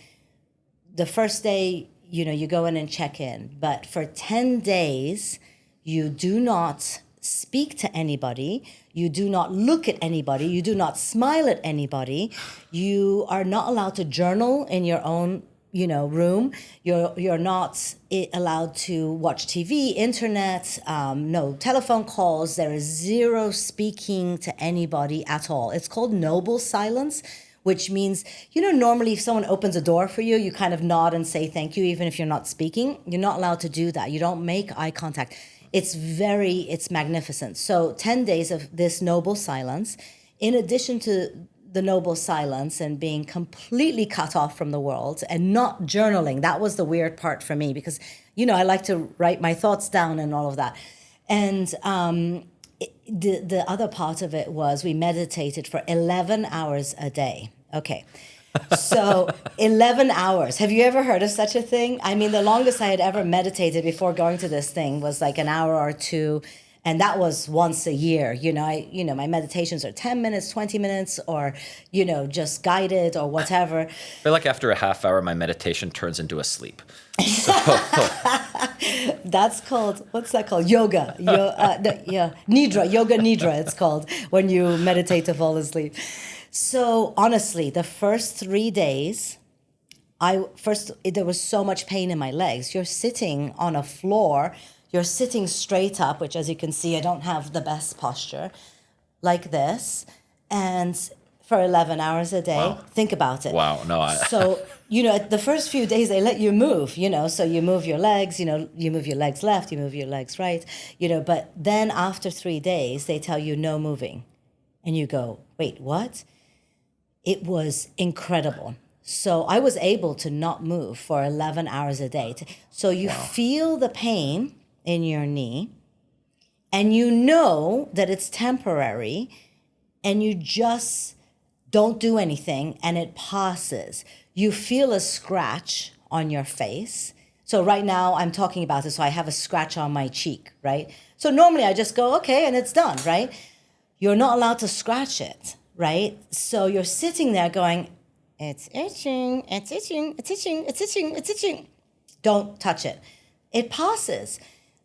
the first day, you go in and check in. But for 10 days, you do not speak to anybody. You do not look at anybody. You do not smile at anybody. You are not allowed to journal in your own, room. You're not allowed to watch TV, internet, no telephone calls. There is zero speaking to anybody at all. It's called noble silence, which means, normally if someone opens a door for you, you kind of nod and say thank you, even if you're not speaking. You're not allowed to do that. You don't make eye contact. It's magnificent. So 10 days of this noble silence, in addition to the noble silence and being completely cut off from the world and not journaling. That was the weird part for me because, I like to write my thoughts down and all of that. And the other part of it was we meditated for 11 hours a day. Okay. So 11 hours. Have you ever heard of such a thing? I mean, the longest I had ever meditated before going to this thing was like an hour or two. And that was once a year. My meditations are 10 minutes, 20 minutes, or, just guided or whatever. I feel like after a half hour, my meditation turns into a sleep. So. That's called, what's that called? Yoga. Nidra, yoga nidra it's called, when you meditate to fall asleep. So honestly, the first 3 days, there was so much pain in my legs. You're sitting on a floor, you're sitting straight up, which as you can see, I don't have the best posture, like this, and for 11 hours a day. Wow. Think about it. Wow, no. So, the first few days they let you move, so you move your legs, you move your legs left, you move your legs right, but then after 3 days, they tell you no moving. And you go, wait, what? It was incredible. So I was able to not move for 11 hours a day. So you feel the pain in your knee, and you know that it's temporary, and you just don't do anything, and it passes. You feel a scratch on your face. So right now I'm talking about this, so I have a scratch on my cheek, right? So normally I just go, okay, and it's done, right? you're not allowed to scratch it, right? So you're sitting there going, it's itching, it's itching, it's itching, it's itching, it's itching. Don't touch it. It passes.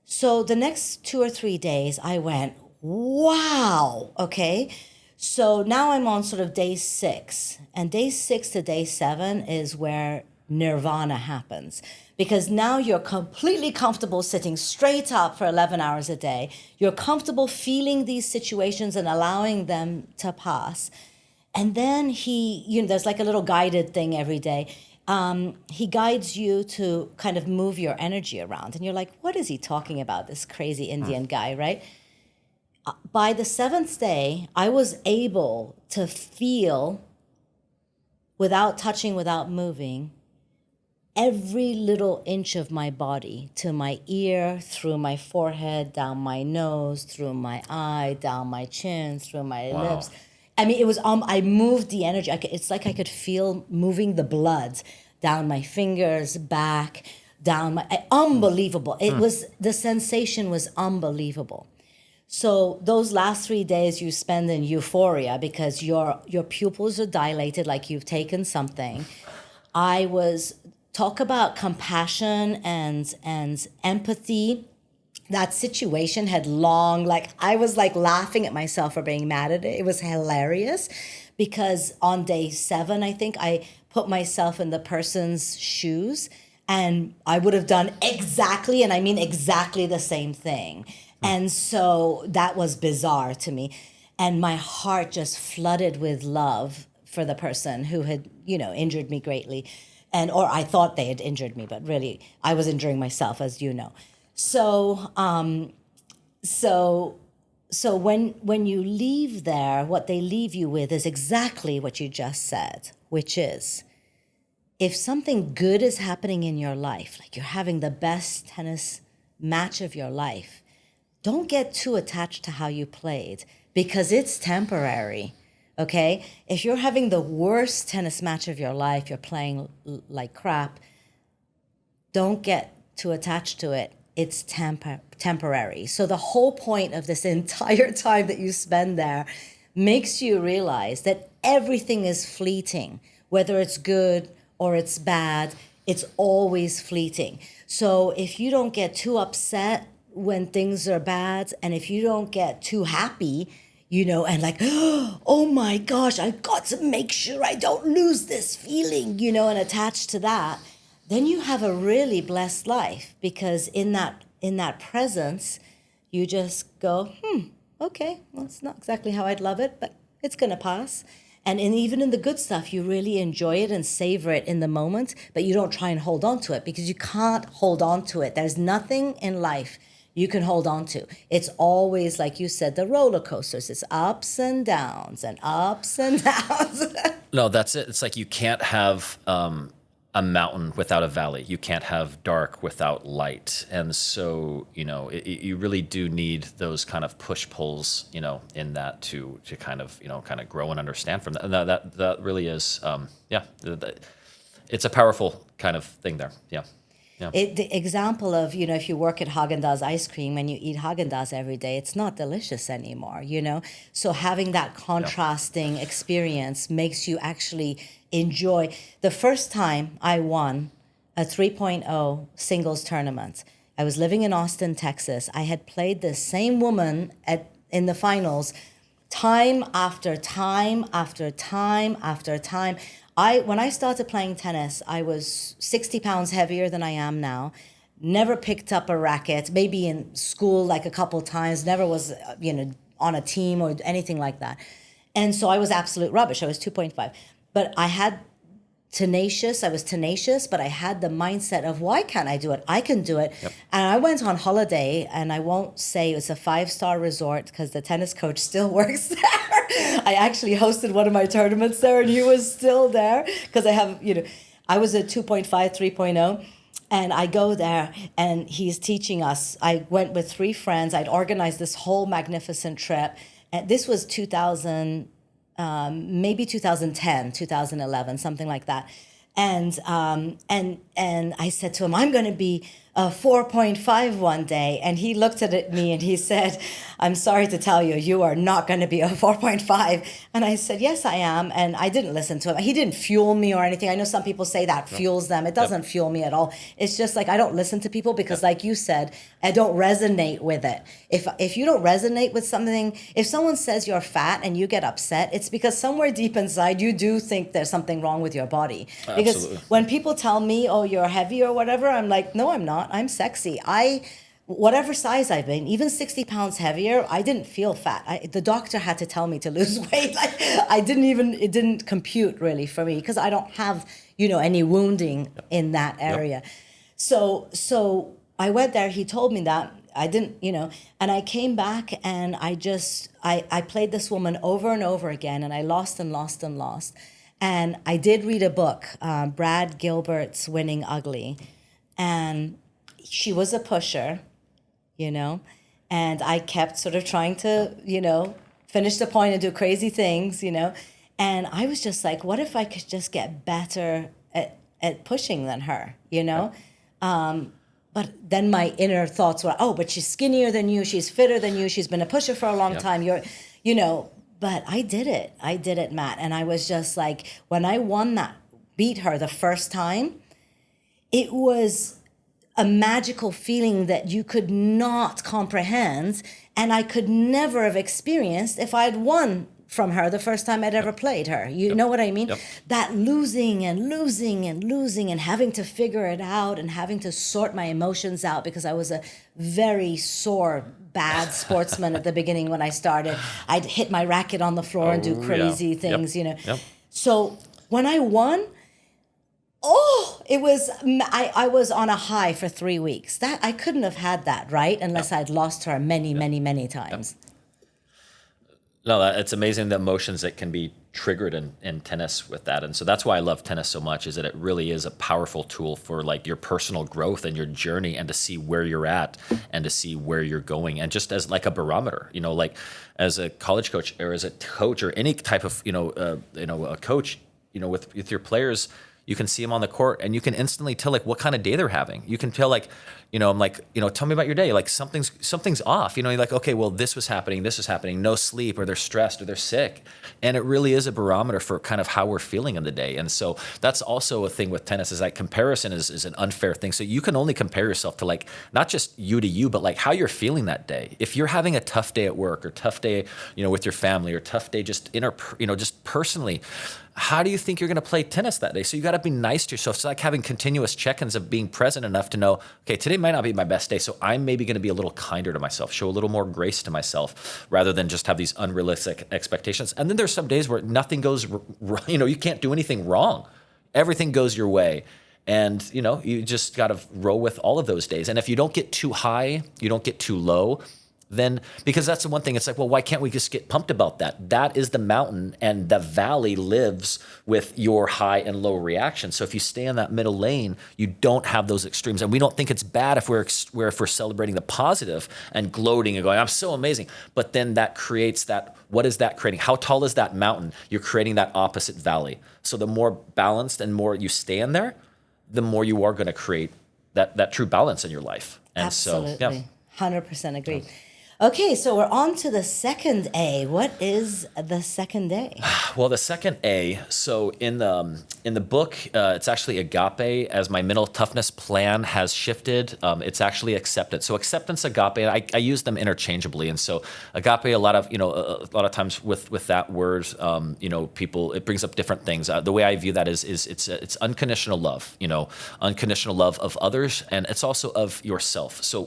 So the next 2 or 3 days, I went, wow, okay. So now I'm on sort of day 6. And day 6 to day 7 is where nirvana happens. Because now you're completely comfortable sitting straight up for 11 hours a day. You're comfortable feeling these situations and allowing them to pass. And then there's like a little guided thing every day. He guides you to kind of move your energy around. And you're like, what is he talking about, this crazy Indian guy, right? By the 7th day, I was able to feel, without touching, without moving, every little inch of my body, to my ear, through my forehead, down my nose, through my eye, down my chin, through my lips. I mean, it was, I moved the energy. It's like I could feel moving the blood down my fingers, back, down my, unbelievable. It was, the sensation was unbelievable. So those last 3 days you spend in euphoria because your pupils are dilated like you've taken something. Talk about compassion and empathy. That situation had I was like laughing at myself for being mad at it. It was hilarious because on day 7, I think I put myself in the person's shoes and I would have done exactly, and I mean exactly the same thing. And so that was bizarre to me. And my heart just flooded with love for the person who had, injured me greatly. Or I thought they had injured me, but really I was injuring myself, as you know. So when you leave there, what they leave you with is exactly what you just said, which is, if something good is happening in your life, like you're having the best tennis match of your life, don't get too attached to how you played because it's temporary. Okay? If you're having the worst tennis match of your life, you're playing like crap, don't get too attached to it. It's temporary. So the whole point of this entire time that you spend there makes you realize that everything is fleeting. Whether it's good or it's bad, it's always fleeting. So if you don't get too upset when things are bad, and if you don't get too happy, and like, oh my gosh, I've got to make sure I don't lose this feeling, and attached to that, then you have a really blessed life because in that presence, you just go, okay, well, it's not exactly how I'd love it, but it's going to pass. And even in the good stuff, you really enjoy it and savor it in the moment, but you don't try and hold on to it because you can't hold on to it. There's nothing in life you can hold on to. It's always, like you said, the roller coasters. It's ups and downs and ups and downs. No, that's it. It's like you can't have a mountain without a valley. You can't have dark without light. And so, you really do need those kind of push pulls, in that to kind of grow and understand from that. And that really is, it's a powerful kind of thing there. Yeah. Yeah. The example of, if you work at Haagen-Dazs ice cream and you eat Haagen-Dazs every day, it's not delicious anymore, So having that contrasting experience makes you actually enjoy. The first time I won a 3.0 singles tournament, I was living in Austin, Texas. I had played the same woman in the finals time after time after time after time. When I started playing tennis, I was 60 pounds heavier than I am now. Never picked up a racket, maybe in school like a couple times, never was, on a team or anything like that. And so I was absolute rubbish. I was 2.5. But I was tenacious, but I had the mindset of, why can't I do it? I can do it. Yep. And I went on holiday, and I won't say it was a 5-star resort because the tennis coach still works there. I actually hosted one of my tournaments there, and he was still there because I was a 2.5, 3.0. And I go there, and he's teaching us. I went with 3 friends. I'd organized this whole magnificent trip. And this was 2000, maybe 2010, 2011, something like that. And and I said to him, I'm going to be a 4.5 one day. And he looked at me and he said, I'm sorry to tell you, you are not going to be a 4.5. And I said, yes, I am. And I didn't listen to him. He didn't fuel me or anything. I know some people say that fuels them. It doesn't fuel me at all. It's just like I don't listen to people because, like you said, I don't resonate with it. If you don't resonate with something, if someone says you're fat and you get upset, it's because somewhere deep inside you do think there's something wrong with your body. Because Absolutely. when people tell me, oh, you're heavy or whatever, I'm like, no, I'm not. I'm sexy. Whatever size I've been, even 60 pounds heavier, I didn't feel fat. The doctor had to tell me to lose weight. Like it didn't compute really for me because I don't have, any wounding in that area. So I went there, he told me that. I didn't, and I came back and I played this woman over and over again and I lost and lost and lost. And I did read a book, Brad Gilbert's Winning Ugly. And she was a pusher, and I kept sort of trying to, finish the point and do crazy things, and I was just like, what if I could just get better at pushing than her, But then my inner thoughts were, oh, but she's skinnier than you, she's fitter than you, she's been a pusher for a long time, but I did it, Matt. And I was just like, when I beat her the first time, it was a magical feeling that you could not comprehend, and I could never have experienced if I'd won from her the first time I'd ever played her. You know what I mean? That losing and losing and losing and having to figure it out and having to sort my emotions out because I was a very sore, bad sportsman at the beginning when I started. I'd hit my racket on the floor and do crazy things, So when I won, it was, I was on a high for 3 weeks. That I couldn't have had that, right? Unless I'd lost her many, many, many times. No, it's amazing the emotions that can be triggered in tennis with that. And so that's why I love tennis so much, is that it really is a powerful tool for like your personal growth and your journey, and to see where you're at and to see where you're going. And just as like a barometer, like as a college coach or as a coach or any type of, a coach, with your players, you can see them on the court and you can instantly tell like what kind of day they're having. You can tell like, I'm like, tell me about your day. Like something's off. You're like, okay, well, this was happening, no sleep, or they're stressed or they're sick. And it really is a barometer for kind of how we're feeling in the day. And so that's also a thing with tennis, is like comparison is an unfair thing. So you can only compare yourself to like, not just you to you, but like how you're feeling that day. If you're having a tough day at work or tough day, with your family, or tough day just just personally, how do you think you're going to play tennis that day? So you got to be nice to yourself. It's like having continuous check-ins of being present enough to know, okay, today might not be my best day, so I'm maybe going to be a little kinder to myself, show a little more grace to myself, rather than just have these unrealistic expectations. And then there's some days where nothing goes, you can't do anything wrong. Everything goes your way. And, you just got to roll with all of those days. And if you don't get too high, you don't get too low, then, because that's the one thing, it's like, well, why can't we just get pumped about that? That is the mountain, and the valley lives with your high and low reaction. So if you stay in that middle lane, you don't have those extremes. And we don't think it's bad if we're celebrating the positive and gloating and going, I'm so amazing. But then that creates that, what is that creating? How tall is that mountain? You're creating that opposite valley. So the more balanced and more you stay in there, the more you are going to create that true balance in your life. And Absolutely. So, yeah. 100% agree. Okay, so we're on to the second A. What is the second A? Well, the second A, so in the book, it's actually agape. As my mental toughness plan has shifted, it's actually acceptance. So acceptance, agape, I use them interchangeably. And so agape, a lot of times with that word, people, it brings up different things. The way I view that is it's unconditional love, unconditional love of others, and it's also of yourself. So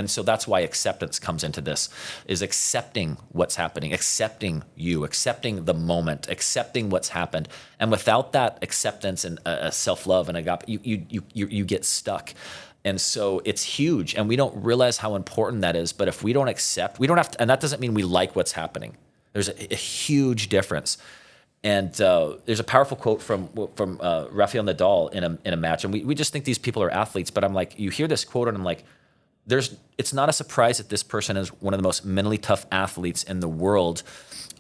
so that's why acceptance comes into this, is accepting what's happening, accepting you, accepting the moment, accepting what's happened. And without that acceptance and self-love and agape, you get stuck. And so it's huge, and we don't realize how important that is. But if we don't accept, we don't have to, and that doesn't mean we like what's happening. There's a huge difference. And there's a powerful quote from Rafael Nadal in a match, and we just think these people are athletes. But I'm like, you hear this quote, and I'm like, it's not a surprise that this person is one of the most mentally tough athletes in the world.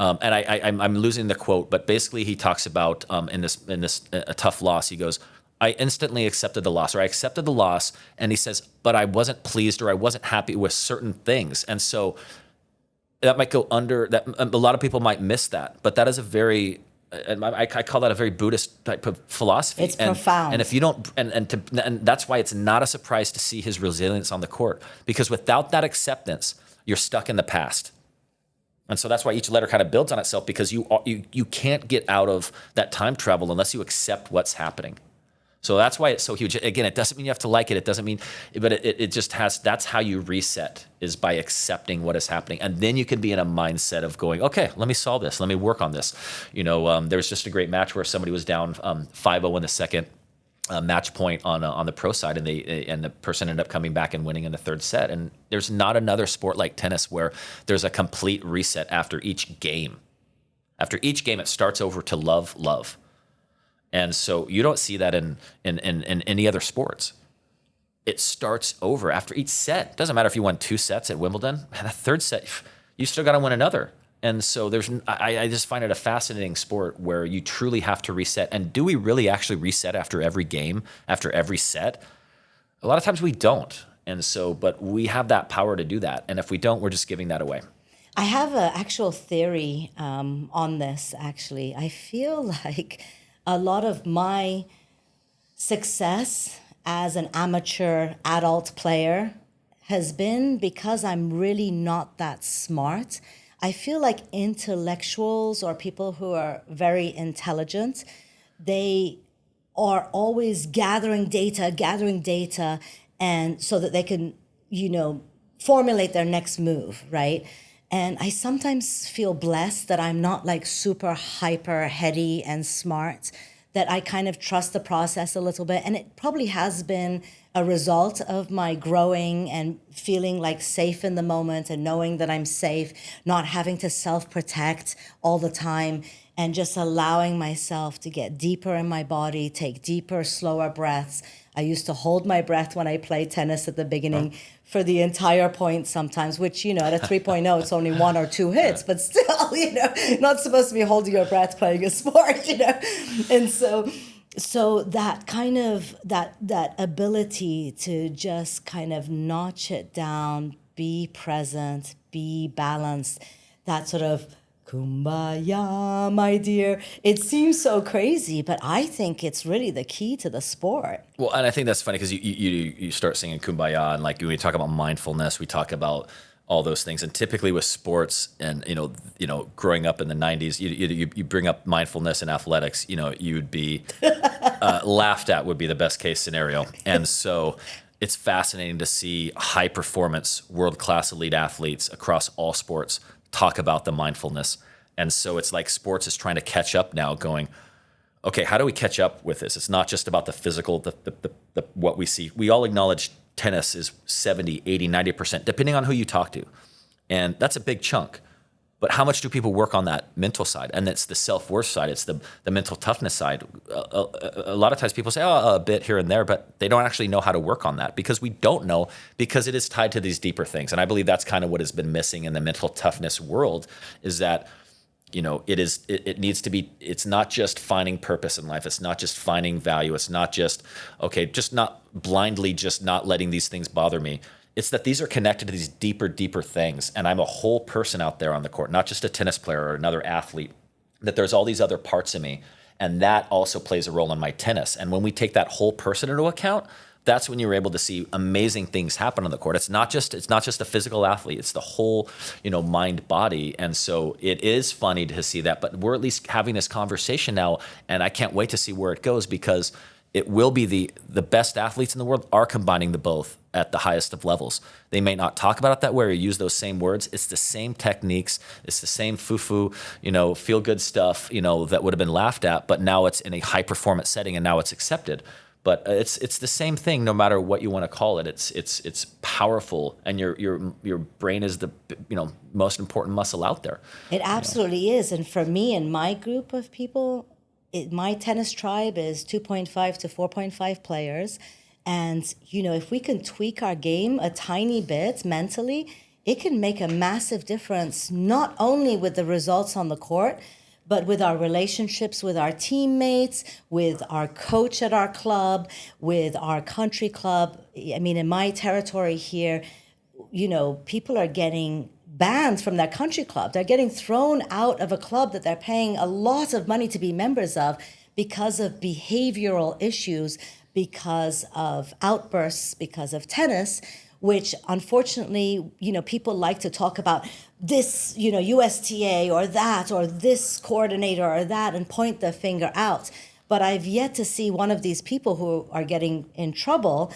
And I'm losing the quote, but basically he talks about in this a tough loss. He goes, I instantly accepted the loss, or I accepted the loss. And he says, but I wasn't pleased, or I wasn't happy with certain things. And so that might go under that. A lot of people might miss that, but that is a very, and I call that a very Buddhist type of philosophy. It's profound. And if you don't, and that's why it's not a surprise to see his resilience on the court, because without that acceptance, you're stuck in the past. And so that's why each letter kind of builds on itself, because you can't get out of that time travel unless you accept what's happening. So that's why it's so huge. Again, it doesn't mean you have to like it. It doesn't mean, but it just has, that's how you reset, is by accepting what is happening. And then you can be in a mindset of going, okay, let me solve this. Let me work on this. There was just a great match where somebody was down 5-0 in the second match point on the pro side, and the person ended up coming back and winning in the third set. And there's not another sport like tennis where there's a complete reset after each game. After each game, it starts over to love. And so you don't see that in any other sports. It starts over after each set. Doesn't matter if you won 2 sets at Wimbledon. Man, that third set, you still got to win another. And so I just find it a fascinating sport where you truly have to reset. And do we really actually reset after every game, after every set? A lot of times we don't. And so, but we have that power to do that. And if we don't, we're just giving that away. I have an actual theory on this, actually. I feel like a lot of my success as an amateur adult player has been because I'm really not that smart. I feel like intellectuals, or people who are very intelligent, they are always gathering data, and so that they can, formulate their next move, right? And I sometimes feel blessed that I'm not like super hyper heady and smart, that I kind of trust the process a little bit. And it probably has been a result of my growing and feeling like safe in the moment, and knowing that I'm safe, not having to self-protect all the time, and just allowing myself to get deeper in my body, take deeper, slower breaths. I used to hold my breath when I played tennis at the beginning for the entire point sometimes, which, at a 3.0, it's only 1 or 2 hits, but still, not supposed to be holding your breath playing a sport, And so that kind of, that ability to just kind of notch it down, be present, be balanced, that sort of kumbaya, my dear. It seems so crazy, but I think it's really the key to the sport. Well, and I think that's funny because you start singing kumbaya, and like when we talk about mindfulness, we talk about all those things. And typically with sports, and growing up in the 90s, you bring up mindfulness in athletics, you would be laughed at, would be the best case scenario. And so it's fascinating to see high performance, world-class elite athletes across all sports talk about the mindfulness. And so it's like sports is trying to catch up now, going, okay, how do we catch up with this? It's not just about the physical, the what we see. We all acknowledge tennis is 70, 80, 90%, depending on who you talk to. And that's a big chunk. But how much do people work on that mental side? And it's the self-worth side. It's the mental toughness side. A lot of times people say, a bit here and there, but they don't actually know how to work on that, because we don't know, because it is tied to these deeper things. And I believe that's kind of what has been missing in the mental toughness world, is that, it needs to be, it's not just finding purpose in life. It's not just finding value. It's not just, just not blindly, just not letting these things bother me. It's that these are connected to these deeper things. And I'm a whole person out there on the court, not just a tennis player or another athlete, that there's all these other parts of me. And that also plays a role in my tennis. And when we take that whole person into account, that's when you're able to see amazing things happen on the court. It's not just a physical athlete. It's the whole, mind, body. And so it is funny to see that, but we're at least having this conversation now. And I can't wait to see where it goes, because it will be the best athletes in the world are combining the both at the highest of levels. They may not talk about it that way or use those same words. It's the same techniques. It's the same foo-foo, feel good stuff, that would have been laughed at, but now it's in a high performance setting and now it's accepted. But it's the same thing, no matter what you want to call it. It's powerful, and your brain is the most important muscle out there. It absolutely is. And for me and my group of people, my tennis tribe is 2.5 to 4.5 players. And, if we can tweak our game a tiny bit mentally, it can make a massive difference, not only with the results on the court, but with our relationships with our teammates, with our coach at our club, with our country club. I mean, in my territory here, people are getting banned from their country club. They're getting thrown out of a club that they're paying a lot of money to be members of because of behavioral issues, because of outbursts, because of tennis, which unfortunately, people like to talk about this, USTA or this coordinator or that and point the finger out. But I've yet to see one of these people who are getting in trouble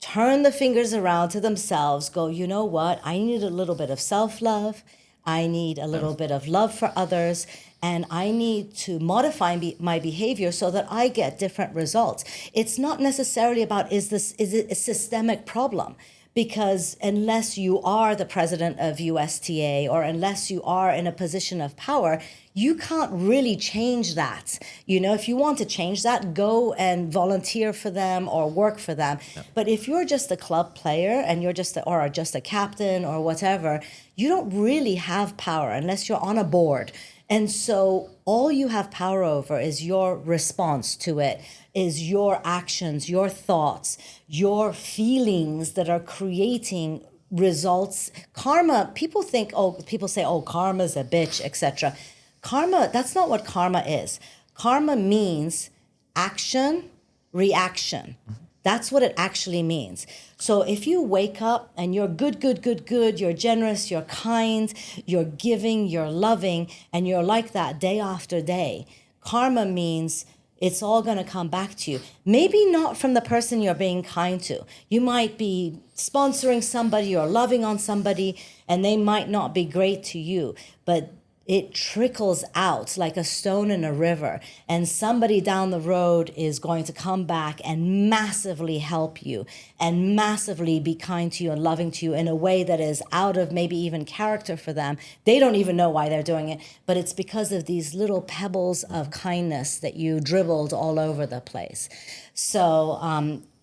turn the fingers around to themselves, go, you know what, I need a little bit of self-love, I need a little bit of love for others, and I need to modify my behavior so that I get different results. It's not necessarily about is it a systemic problem? Because unless you are the president of USTA or unless you are in a position of power, you can't really change that. If you want to change that, go and volunteer for them or work for them. Yep. But if you're just a club player and you're just a captain or whatever, you don't really have power unless you're on a board. And so all you have power over is your response to it, is your actions, your thoughts, your feelings that are creating results. Karma, people say, karma's a bitch, etc. Karma, that's not what karma is. Karma means action, reaction. That's what it actually means. So if you wake up and you're good, you're generous, you're kind, you're giving, you're loving, and you're like that day after day, karma means it's all going to come back to you. Maybe not from the person you're being kind to. You might be sponsoring somebody or loving on somebody, and they might not be great to you, but it trickles out like a stone in a river, and somebody down the road is going to come back and massively help you and massively be kind to you and loving to you in a way that is out of maybe even character for them. They don't even know why they're doing it, but it's because of these little pebbles of kindness that you dribbled all over the place. So,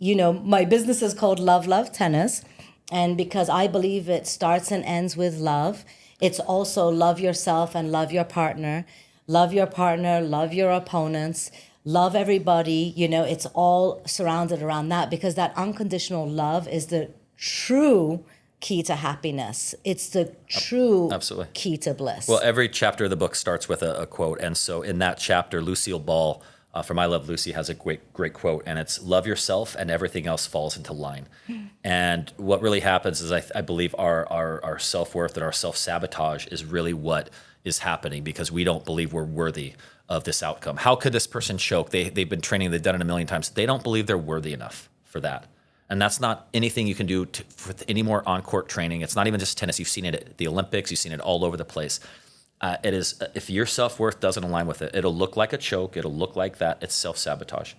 my business is called Love Tennis, and because I believe it starts and ends with love, it's also love yourself and love your partner. Love your partner, love your opponents, love everybody. It's all surrounded around that, because that unconditional love is the true key to happest. It's the true Absolutely. Key to bliss. Well, every chapter of the book starts with a quote. And so in that chapter, Lucille Ball from I Love Lucy has a great quote, and it's love yourself and everything else falls into line. And what really happens is I believe our self-worth and our self-sabotage is really what is happening, because we don't believe we're worthy of this outcome. How could this person choke? They've been training, they've done it a million times. They don't believe they're worthy enough for that. And that's not anything you can do for any more on-court training. It's not even just tennis. You've seen it at the Olympics. You've seen it all over the place. It is, if your self-worth doesn't align with it, it'll look like a choke. It'll look like that. It's self-sabotage.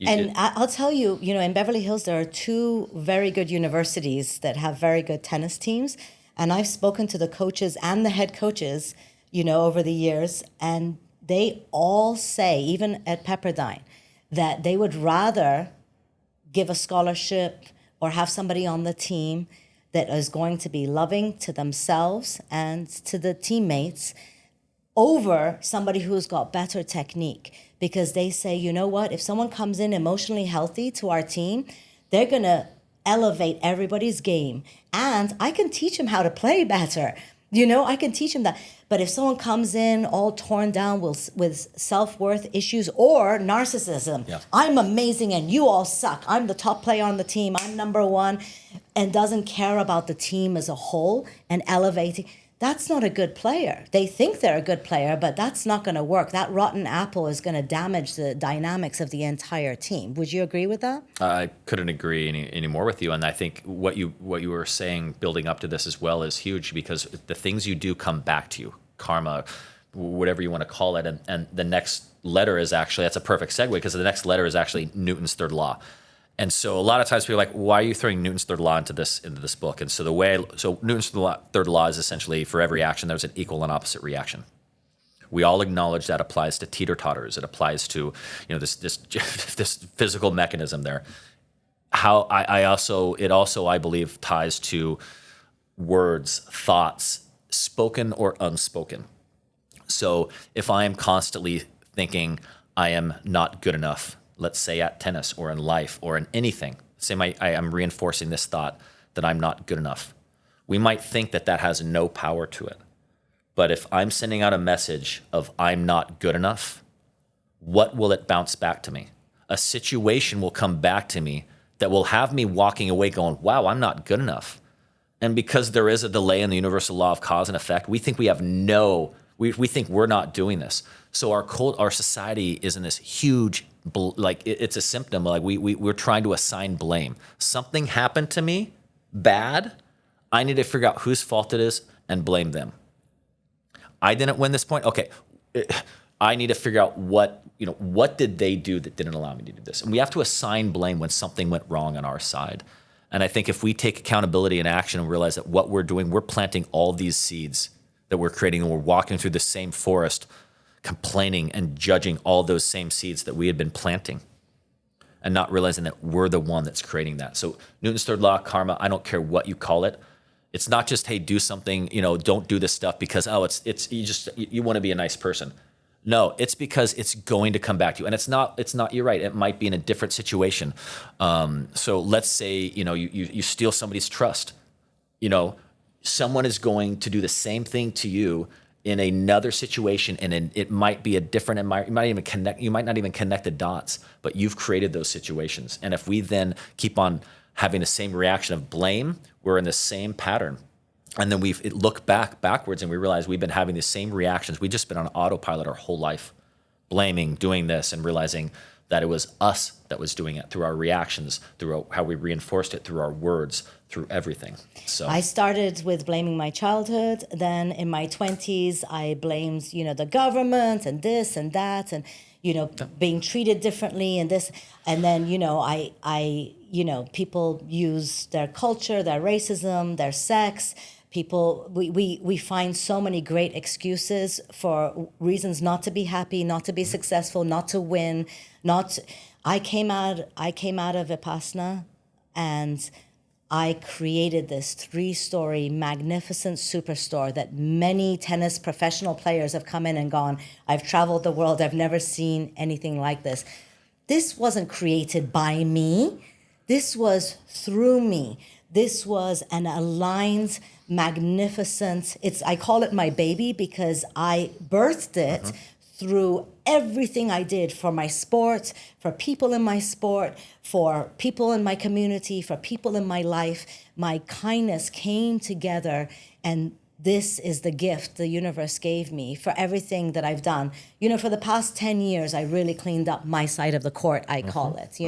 I'll tell you, in Beverly Hills, there are 2 very good universities that have very good tennis teams. And I've spoken to the coaches and the head coaches, over the years. And they all say, even at Pepperdine, that they would rather give a scholarship or have somebody on the team that is going to be loving to themselves and to the teammates over somebody who's got better technique. Because they say, you know what, if someone comes in emotionally healthy to our team, they're going to elevate everybody's game. And I can teach them how to play better. I can teach them that. But if someone comes in all torn down with self-worth issues or narcissism, yeah. I'm amazing and you all suck. I'm the top player on the team. I'm number one, and doesn't care about the team as a whole and elevating, that's not a good player. They think they're a good player, but that's not going to work. That rotten apple is going to damage the dynamics of the entire team. Would you agree with that? I couldn't agree any more with you. And I think what you were saying building up to this as well is huge, because the things you do come back to you, karma, whatever you want to call it. And the next letter is actually, that's a perfect segue, because the next letter is actually Newton's third law. And so a lot of times people are like, why are you throwing Newton's third law into this book? And so Newton's third law is essentially, for every action, there's an equal and opposite reaction. We all acknowledge that applies to teeter-totters. It applies to, this physical mechanism there. It also, I believe, ties to words, thoughts, spoken or unspoken. So if I am constantly thinking I am not good enough, let's say at tennis or in life or in anything, say I am reinforcing this thought that I'm not good enough. We might think that that has no power to it. But if I'm sending out a message of I'm not good enough, what will it bounce back to me? A situation will come back to me that will have me walking away going, wow, I'm not good enough. And because there is a delay in the universal law of cause and effect, we think we have we think we're not doing this. So our society is in this huge, it's a symptom. Like we're trying to assign blame. Something happened to me, bad. I need to figure out whose fault it is and blame them. I didn't win this point. Okay, I need to figure out what did they do that didn't allow me to do this? And we have to assign blame when something went wrong on our side. And I think if we take accountability and action and realize that what we're doing, we're planting all these seeds that we're creating, and we're walking through the same forest, complaining and judging all those same seeds that we had been planting, and not realizing that we're the one that's creating that. So Newton's third law, karma, I don't care what you call it. It's not just, hey, do something, don't do this stuff because, you want to be a nice person. No, it's because it's going to come back to you. And it's not, you're right. It might be in a different situation. So let's say, you steal somebody's trust. Someone is going to do the same thing to you in another situation, and it might be a different environment. You might not even connect the dots, but you've created those situations. And if we then keep on having the same reaction of blame, we're in the same pattern. And then we look backwards and we realize we've been having the same reactions. We've just been on autopilot our whole life, blaming, doing this, and realizing that it was us that was doing it through our reactions, through how we reinforced it, through our words, through everything. So I started with blaming my childhood. Then in my 20s, I blamed, the government and this and that, and, being treated differently and this. And then, people use their culture, their racism, their sex. We find so many great excuses for reasons not to be happy, not to be successful, not to win. I came out of Vipassana, and I created this 3-story magnificent superstore that many tennis professional players have come in and gone, I've traveled the world, I've never seen anything like this. This wasn't created by me. This was through me. This was an aligned, magnificent, I call it my baby because I birthed it through everything I did for my sport, for people in my sport, for people in my community, for people in my life. My kindness came together, and this is the gift the universe gave me for everything that I've done. For the past 10 years, I really cleaned up my side of the court, I call it.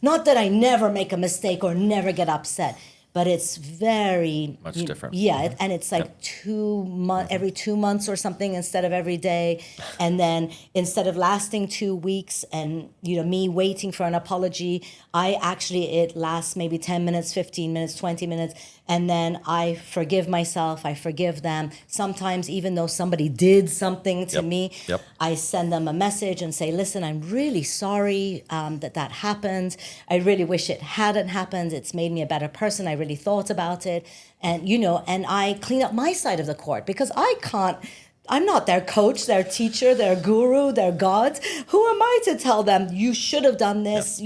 Not that I never make a mistake or never get upset, but it's very much different. Yeah, and it's like every 2 months or something instead of every day. And then instead of lasting 2 weeks and me waiting for an apology, it lasts maybe 10 minutes, 15 minutes, 20 minutes. And then I forgive myself, I forgive them. Sometimes even though somebody did something to me, I send them a message and say, listen, I'm really sorry that happened. I really wish it hadn't happened. It's made me a better person. I really thought about it. And, and I clean up my side of the court because I'm not their coach, their teacher, their guru, their God. Who am I to tell them you should have done this?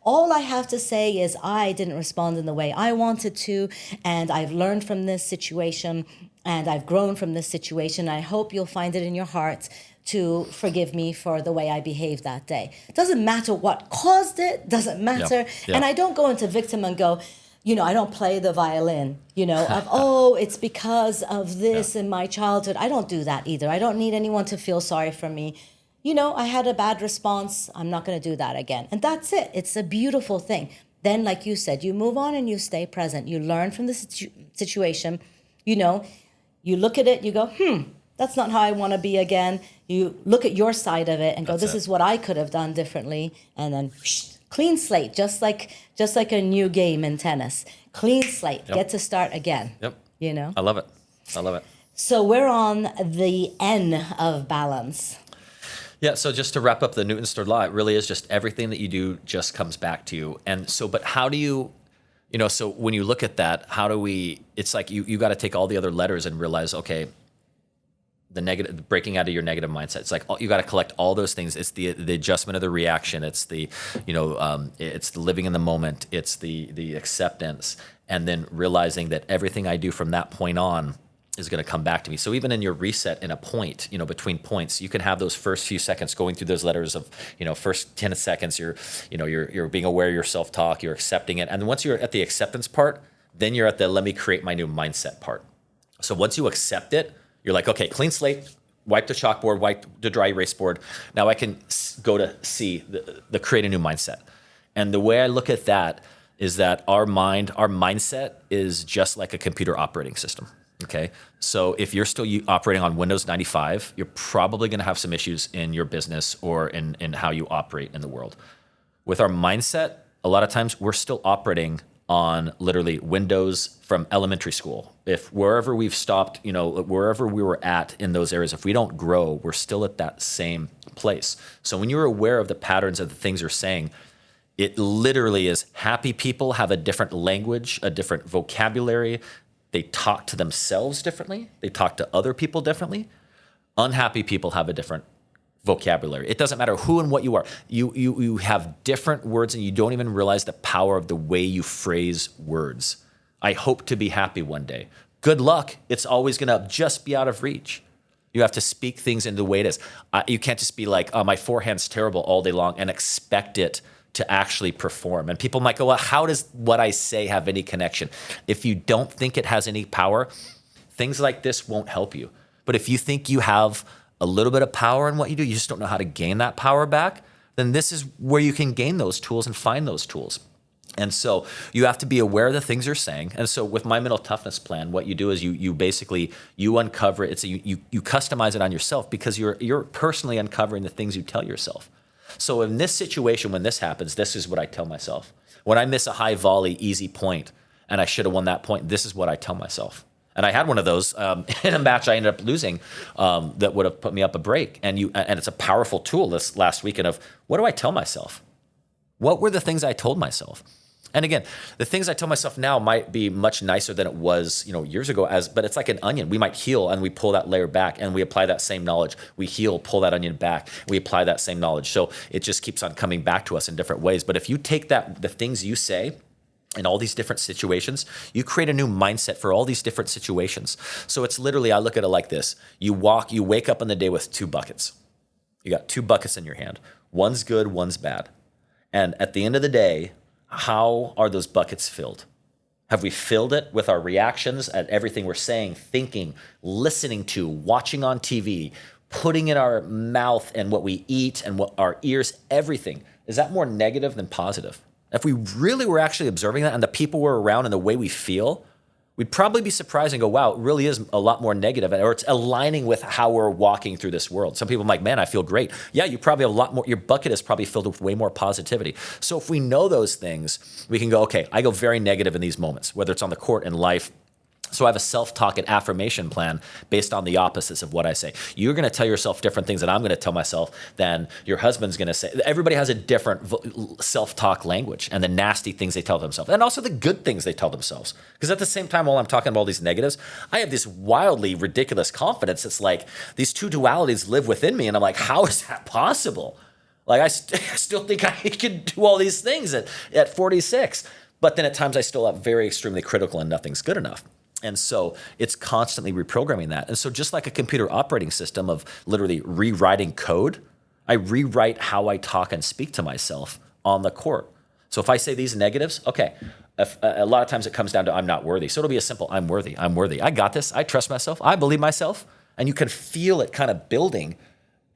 All I have to say is I didn't respond in the way I wanted to, and I've learned from this situation, and I've grown from this situation. I hope you'll find it in your heart to forgive me for the way I behaved that day. It doesn't matter what caused it, doesn't matter. And I don't go into victim and go, I don't play the violin, it's because of this in my childhood. I don't do that either. I don't need anyone to feel sorry for me. I had a bad response. I'm not going to do that again. And that's it. It's a beautiful thing. Then, like you said, you move on and you stay present. You learn from the situation. You look at it, you go, that's not how I want to be again. You look at your side of it and go, this is what I could have done differently. And then clean slate, just like a new game in tennis. Clean slate, get to start again. I love it. So we're on the N of balance. Yeah, so just to wrap up the Newton's third law, it really is just everything that you do just comes back to you. And so, but how do you, so when you look at that, it's like you got to take all the other letters and realize, okay, the negative, breaking out of your negative mindset. It's like you got to collect all those things. It's the adjustment of the reaction. It's the, it's the living in the moment. It's the acceptance, and then realizing that everything I do from that point on is going to come back to me. So even in your reset in a point, between points, you can have those first few seconds going through those letters of, first 10 seconds, you're being aware of your self-talk, you're accepting it. And once you're at the acceptance part, then you're at the let me create my new mindset part. So once you accept it, you're like, okay, clean slate, wipe the chalkboard, wipe the dry erase board. Now I can go to C, the create a new mindset. And the way I look at that is that our mindset is just like a computer operating system. Okay, so if you're still operating on Windows 95, you're probably going to have some issues in your business or in how you operate in the world. With our mindset, a lot of times we're still operating on literally Windows from elementary school. If wherever we've stopped, wherever we were at in those areas, if we don't grow, we're still at that same place. So when you're aware of the patterns of the things you're saying, it literally is happy people have a different language, a different vocabulary. They talk to themselves differently. They talk to other people differently. Unhappy people have a different vocabulary. It doesn't matter who and what you are. You have different words, and you don't even realize the power of the way you phrase words. I hope to be happy one day. Good luck. It's always going to just be out of reach. You have to speak things into the way it is. You can't just be like, oh, my forehand's terrible all day long and expect it to actually perform. And people might go, well, how does what I say have any connection? If you don't think it has any power, things like this won't help you. But if you think you have a little bit of power in what you do, you just don't know how to gain that power back, then this is where you can gain those tools and find those tools. And so you have to be aware of the things you're saying. And so with my mental toughness plan, what you do is you basically uncover it. You customize it on yourself because you're personally uncovering the things you tell yourself. So in this situation, when this happens, this is what I tell myself. When I miss a high volley, easy point, and I should have won that point, this is what I tell myself. And I had one of those in a match I ended up losing that would have put me up a break. And it's a powerful tool this last weekend of what do I tell myself? What were the things I told myself? And again, the things I tell myself now might be much nicer than it was, years ago. But it's like an onion. We might heal and we pull that layer back, and we apply that same knowledge. We heal, pull that onion back. We apply that same knowledge. So it just keeps on coming back to us in different ways. But if you take the things you say in all these different situations, you create a new mindset for all these different situations. So it's literally, I look at it like this: you wake up in the day with 2 buckets. You got 2 buckets in your hand. One's good, one's bad. And at the end of the day, how are those buckets filled? Have we filled it with our reactions at everything we're saying, thinking, listening to, watching on TV, putting in our mouth and what we eat and what our ears, everything? Is that more negative than positive? If we really were actually observing that and the people we're around and the way we feel, we'd probably be surprised and go, wow, it really is a lot more negative, or it's aligning with how we're walking through this world. Some people are like, man, I feel great. Yeah, you probably have a lot more, your bucket is probably filled with way more positivity. So if we know those things, we can go, okay, I go very negative in these moments, whether it's on the court, in life. So I have a self-talk and affirmation plan based on the opposites of what I say. You're going to tell yourself different things that I'm going to tell myself than your husband's going to say. Everybody has a different self-talk language, and the nasty things they tell themselves, and also the good things they tell themselves. Because at the same time, while I'm talking about all these negatives, I have this wildly ridiculous confidence. It's like these 2 dualities live within me, and I'm like, how is that possible? Like I still think I can do all these things at 46. But then at times I still have very extremely critical and nothing's good enough. And so it's constantly reprogramming that. And so just like a computer operating system of literally rewriting code, I rewrite how I talk and speak to myself on the court. So if I say these negatives, okay, a lot of times it comes down to I'm not worthy. So it'll be a simple I'm worthy. I got this. I trust myself. I believe myself. And you can feel it kind of building.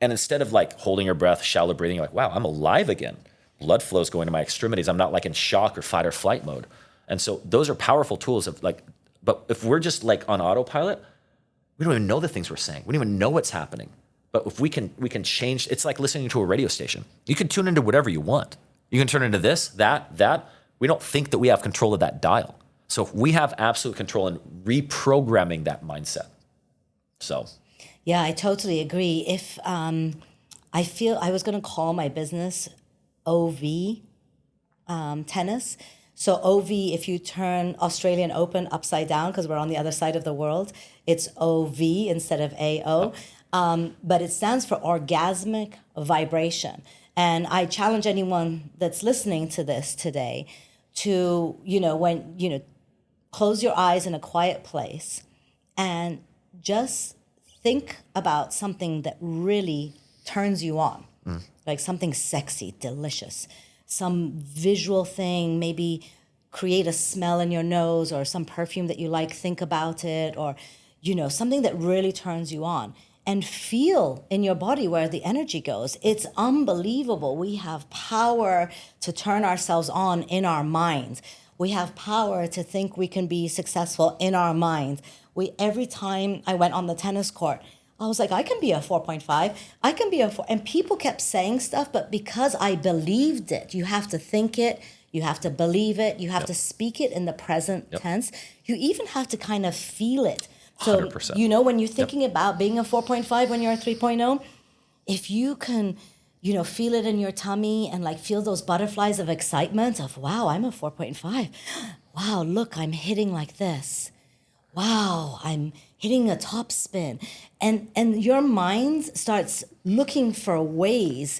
And instead of like holding your breath, shallow breathing, you're like, wow, I'm alive again. Blood flow's going to my extremities. I'm not like in shock or fight or flight mode. And so those are powerful tools of like, but if we're just like on autopilot, we don't even know the things we're saying. We don't even know what's happening. But if we can change, it's like listening to a radio station. You can tune into whatever you want. You can turn into this, that. We don't think that we have control of that dial. So if we have absolute control in reprogramming that mindset. So. Yeah, I totally agree. If I feel I was going to call my business OV tennis, So OV, if you turn Australian Open upside down, because we're on the other side of the world, it's OV instead of AO. But it stands for orgasmic vibration. And I challenge anyone that's listening to this today to, close your eyes in a quiet place and just think about something that really turns you on, like something sexy, delicious, some visual thing, maybe create a smell in your nose or some perfume that you like, think about it, or, something that really turns you on. And feel in your body where the energy goes. It's unbelievable. We have power to turn ourselves on in our minds. We have power to think we can be successful in our minds. Every time I went on the tennis court, I was like, I can be a 4.5. I can be a 4. And people kept saying stuff, but because I believed it, you have to think it, you have to believe it, you have to speak it in the present tense. You even have to kind of feel it. So, 100%. When you're thinking about being a 4.5 when you're a 3.0, if you can, feel it in your tummy and like feel those butterflies of excitement of, wow, I'm a 4.5. Wow, look, I'm hitting like this. Wow, I'm hitting a top spin. And your mind starts looking for ways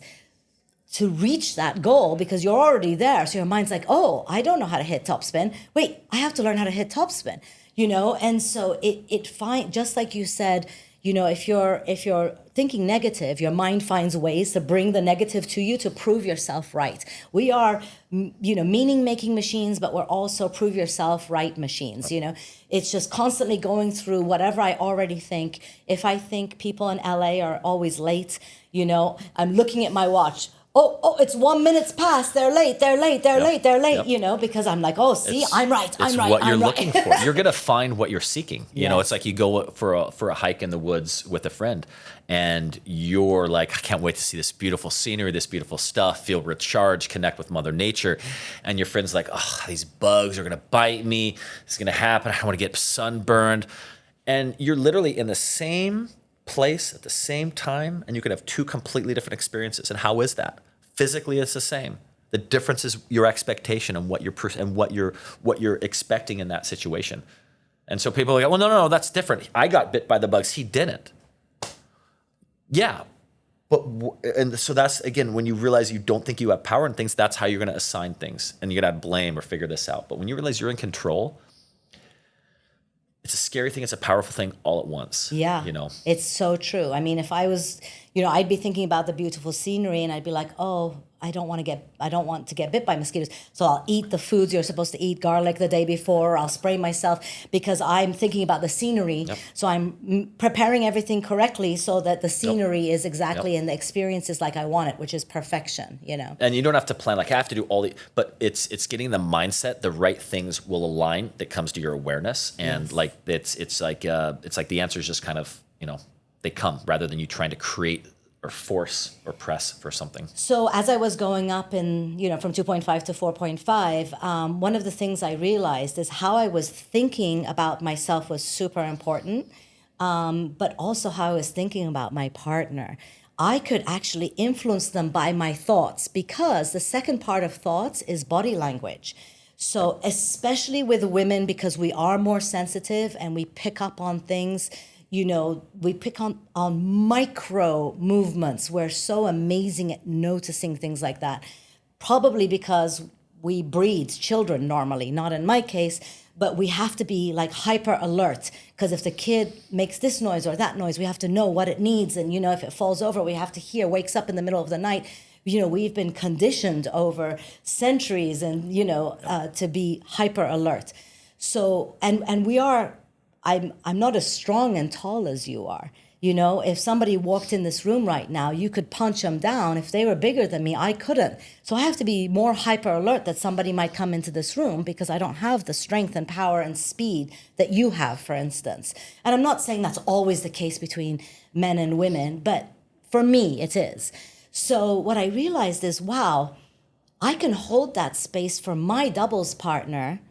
to reach that goal because you're already there. So your mind's like, oh, I don't know how to hit top spin. Wait, I have to learn how to hit top spin. And so just like you said, if you're thinking negative, your mind finds ways to bring the negative to you to prove yourself right. We are, meaning making machines, but we're also prove yourself right machines. It's just constantly going through whatever I already think. If I think people in LA are always late, I'm looking at my watch. Oh, it's 1 minute past. They're late, because I'm like, oh, see, I'm right. It's what you're looking for. You're going to find what you're seeking. It's like you go for a hike in the woods with a friend and you're like, I can't wait to see this beautiful scenery, this beautiful stuff, feel recharged, connect with Mother Nature. And your friend's like, oh, these bugs are going to bite me. It's going to happen. I want to get sunburned. And you're literally in the same place at the same time, and you could have two completely different experiences. And how is that? Physically, it's the same. The difference is your expectation and what you're expecting in that situation. And so people are like, well, no, that's different. I got bit by the bugs. He didn't. Yeah. And so that's, again, when you realize you don't think you have power in things, that's how you're going to assign things. And you're going to blame or figure this out. But when you realize you're in control, it's a scary thing. It's a powerful thing all at once. Yeah. It's so true. I mean, if I was, I'd be thinking about the beautiful scenery and I'd be like, oh, I don't want to get bit by mosquitoes. So I'll eat the foods you're supposed to eat, garlic the day before, or I'll spray myself because I'm thinking about the scenery. Yep. So I'm preparing everything correctly so that the scenery is exactly and the experience is like I want it, which is perfection, And you don't have to plan, like I have to do all but it's getting the mindset, the right things will align that comes to your awareness. And like, it's like the answers just kind of, they come rather than you trying to create or force or press for something. So as I was going up in, from 2.5 to 4.5, one of the things I realized is how I was thinking about myself was super important, but also how I was thinking about my partner. I could actually influence them by my thoughts because the second part of thoughts is body language. So especially with women, because we are more sensitive and we pick up on things, we pick on micro movements. We're so amazing at noticing things like that. Probably because we breed children normally, not in my case, but we have to be like hyper alert because if the kid makes this noise or that noise, we have to know what it needs. And, if it falls over, we have to hear, wakes up in the middle of the night. We've been conditioned over centuries and, to be hyper alert. So, and we are, I'm not as strong and tall as you are. If somebody walked in this room right now, you could punch them down. If they were bigger than me, I couldn't. So I have to be more hyper alert that somebody might come into this room because I don't have the strength and power and speed that you have, for instance. And I'm not saying that's always the case between men and women, but for me, it is. So what I realized is, wow, I can hold that space for my doubles partner.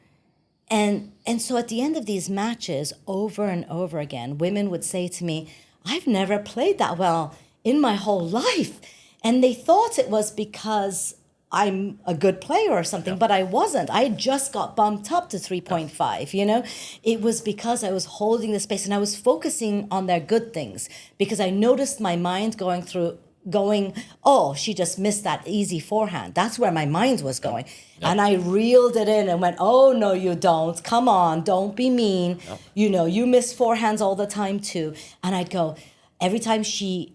And so at the end of these matches, over and over again, women would say to me, I've never played that well in my whole life. And they thought it was because I'm a good player or something, but I wasn't. I just got bumped up to 3.5, you know? It was because I was holding the space and I was focusing on their good things because I noticed my mind going, oh, she just missed that easy forehand. That's where my mind was going. And I reeled it in and went, oh, no, you don't. Come on, don't be mean. You know, you miss forehands all the time too. And I'd go, every time she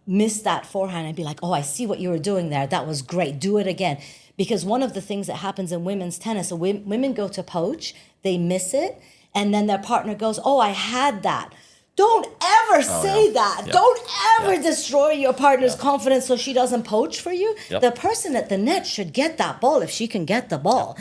missed that forehand, I'd be like, oh, I see what you were doing there. That was great. Do it again. Because one of the things that happens in women's tennis, women go to poach, they miss it, and then their partner goes, oh, I had that. Don't ever say that. Yeah. Don't ever destroy your partner's confidence so she doesn't poach for you. The person at the net should get that ball if she can get the ball.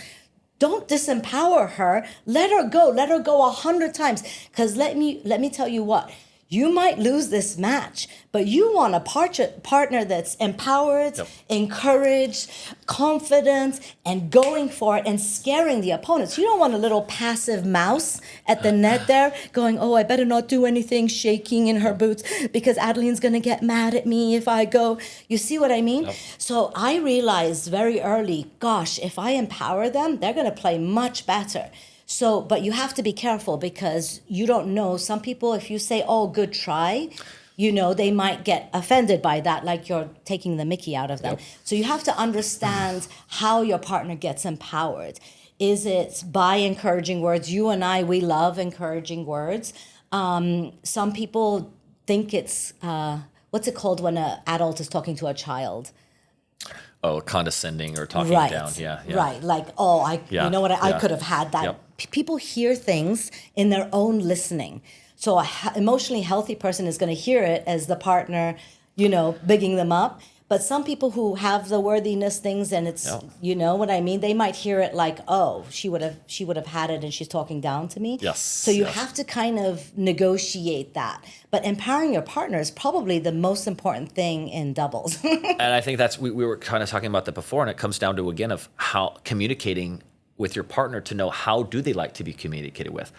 Don't disempower her. Let her go. Let her go 100 times. Because let me tell you what. You might lose this match, but you want a partner that's empowered, encouraged, confident, and going for it and scaring the opponents. You don't want a little passive mouse at the net there going, oh, I better not do anything, shaking in her boots because Adeline's going to get mad at me if I go. You see what I mean? So I realized very early, gosh, if I empower them, they're going to play much better. So, but you have to be careful because you don't know. Some people, if you say, oh, good try, you know, they might get offended by that, like you're taking the mickey out of them. So you have to understand how your partner gets empowered. Is it by encouraging words? You and I, we love encouraging words. Some people think it's, what's it called when an adult is talking to a child? Oh, condescending or talking down. Yeah. Right. Like, oh, you know what? I could have had that. People hear things in their own listening. So an emotionally healthy person is going to hear it as the partner, you know, bigging them up. But some people who have the worthiness things and it's, you know what I mean? They might hear it like, oh, she would have had it and she's talking down to me. So you have to kind of negotiate that. But empowering your partner is probably the most important thing in doubles. And I think that's, we were kind of talking about that before, and it comes down to, again, of how communicating with your partner to know how do they like to be communicated with.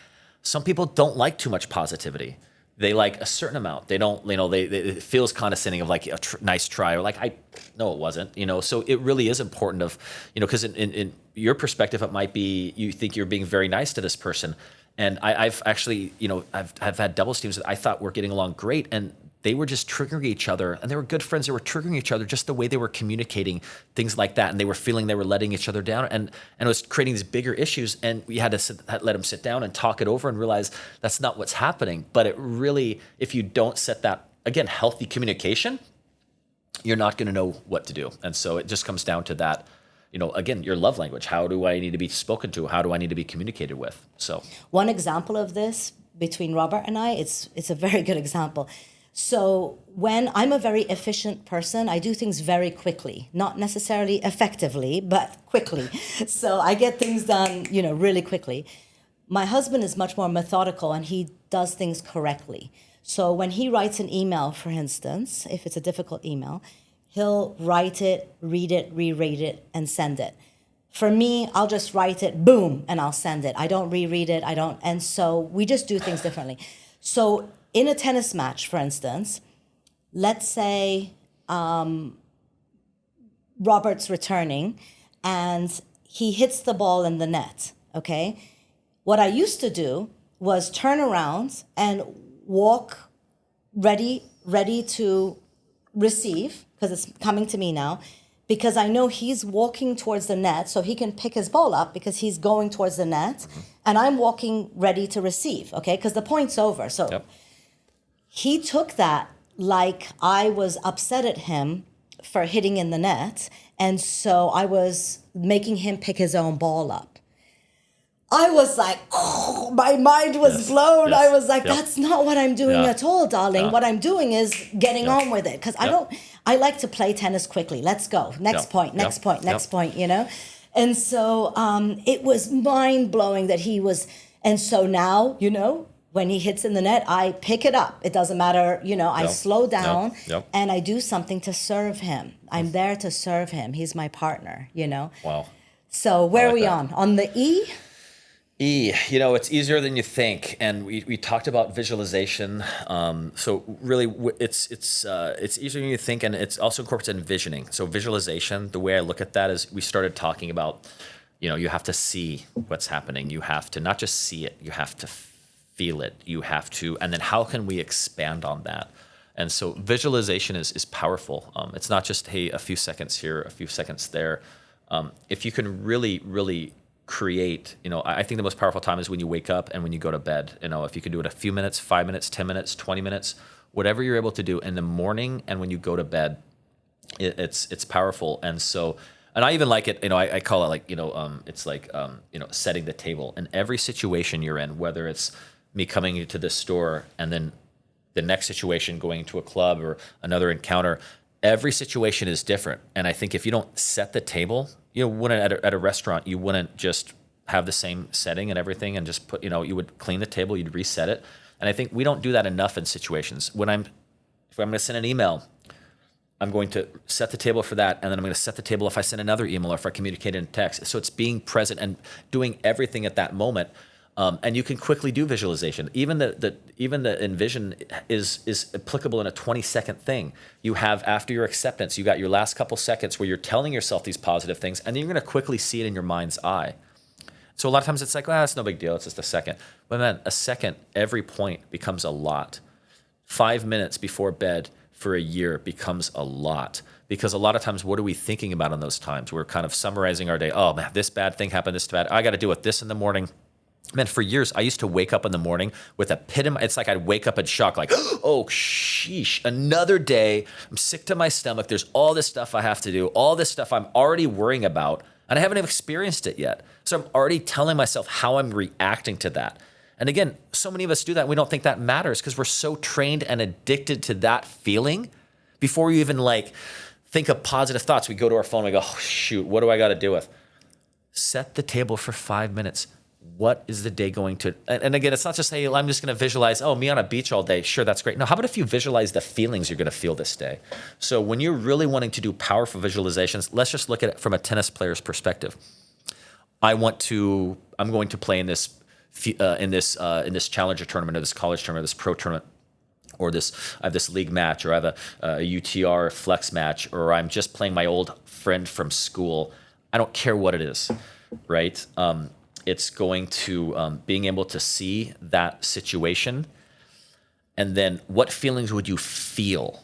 Some people don't like too much positivity. They like a certain amount. They don't, you know, it feels condescending of like a nice try or like, no, it wasn't, you know. So it really is important of, you know, because in your perspective, it might be you think you're being very nice to this person. And I've actually, you know, I've had doubles teams that I thought were getting along great, and they were just triggering each other, and they were good friends. They were triggering each other just the way they were communicating, things like that, and they were feeling they were letting each other down, and it was creating these bigger issues. And we had to let them sit down and talk it over and realize that's not what's happening. But it really, if you don't set that, again, healthy communication, you're not going to know what to do. And so it just comes down to that. You know, again, your love language. How do I need to be spoken to? How do I need to be communicated with? So one example of this between Robert and I, it's a very good example. So when I'm a very efficient person, I do things very quickly, not necessarily effectively, but quickly. So I get things done, you know, really quickly. My husband is much more methodical and he does things correctly. So when he writes an email, for instance, if it's a difficult email, he'll write it, read it, reread it, and send it. For me, I'll just write it, boom, and I'll send it. I don't reread it, and so we just do things differently. So in a tennis match, for instance, let's say Robert's returning and he hits the ball in the net, okay? What I used to do was turn around and walk ready to receive, because it's coming to me now, because I know he's walking towards the net so he can pick his ball up because he's going towards the net, and I'm walking ready to receive, okay? Because the point's over. So he took that like I was upset at him for hitting in the net, and so I was making him pick his own ball up. I was like, oh, my mind was blown. I was like, that's not what I'm doing at all, darling. What I'm doing is getting on with it. Because I like to play tennis quickly. Let's go. Next point, next point, you know? And so it was mind blowing that he was, and so now, you know, when he hits in the net, I pick it up. It doesn't matter, you know, I slow down and I do something to serve him. I'm there to serve him. He's my partner, you know? Wow. So where are we on? On the E? It's easier than you think, and we talked about visualization. So really, it's easier than you think, and it's also incorporates envisioning. So visualization, the way I look at that is, we started talking about, you have to see what's happening. You have to not just see it, you have to feel it. You have to, and then how can we expand on that? And so visualization is powerful. It's not just, hey, a few seconds here, a few seconds there. If you can really create, I think the most powerful time is when you wake up and when you go to bed. If you can do it a few minutes, 5 minutes, 10 minutes, 20 minutes, whatever you're able to do in the morning and when you go to bed, it's powerful. And so, and I even like it, I call it like, it's like, setting the table in every situation you're in, whether it's me coming to this store and then the next situation going to a club or another encounter. Every situation is different. And I think if you don't set the table, you wouldn't at a restaurant, you wouldn't just have the same setting and everything and just put, you would clean the table, you'd reset it. And I think we don't do that enough in situations. If I'm going to send an email, I'm going to set the table for that. And then I'm going to set the table if I send another email or if I communicate in text. So it's being present and doing everything at that moment. And you can quickly do visualization. Even the envision is applicable in a 20-second thing. You have, after your acceptance, you got your last couple seconds where you're telling yourself these positive things, and then you're going to quickly see it in your mind's eye. So a lot of times it's like, it's no big deal. It's just a second. But man, a second, every point becomes a lot. 5 minutes before bed for a year becomes a lot. Because a lot of times, what are we thinking about in those times? We're kind of summarizing our day. Oh man, this bad thing happened, this bad. I got to deal with this in the morning. Man, for years, I used to wake up in the morning with a pit in my, it's like I'd wake up in shock, like, oh, sheesh, another day. I'm sick to my stomach. There's all this stuff I have to do, all this stuff I'm already worrying about, and I haven't even experienced it yet. So I'm already telling myself how I'm reacting to that. And again, so many of us do that. And we don't think that matters because we're so trained and addicted to that feeling. Before we even think of positive thoughts, we go to our phone and we go, oh, shoot, what do I got to deal with? Set the table for 5 minutes. What is the day going to, and again, it's not just, hey, I'm just going to visualize, me on a beach all day. Sure, that's great. No, how about if you visualize the feelings you're going to feel this day? So when you're really wanting to do powerful visualizations, let's just look at it from a tennis player's perspective. I'm going to play in this challenger tournament or this college tournament, this pro tournament, or I have this league match, or I have a UTR flex match, or I'm just playing my old friend from school. I don't care what it is, right? It's going to being able to see that situation, and then what feelings would you feel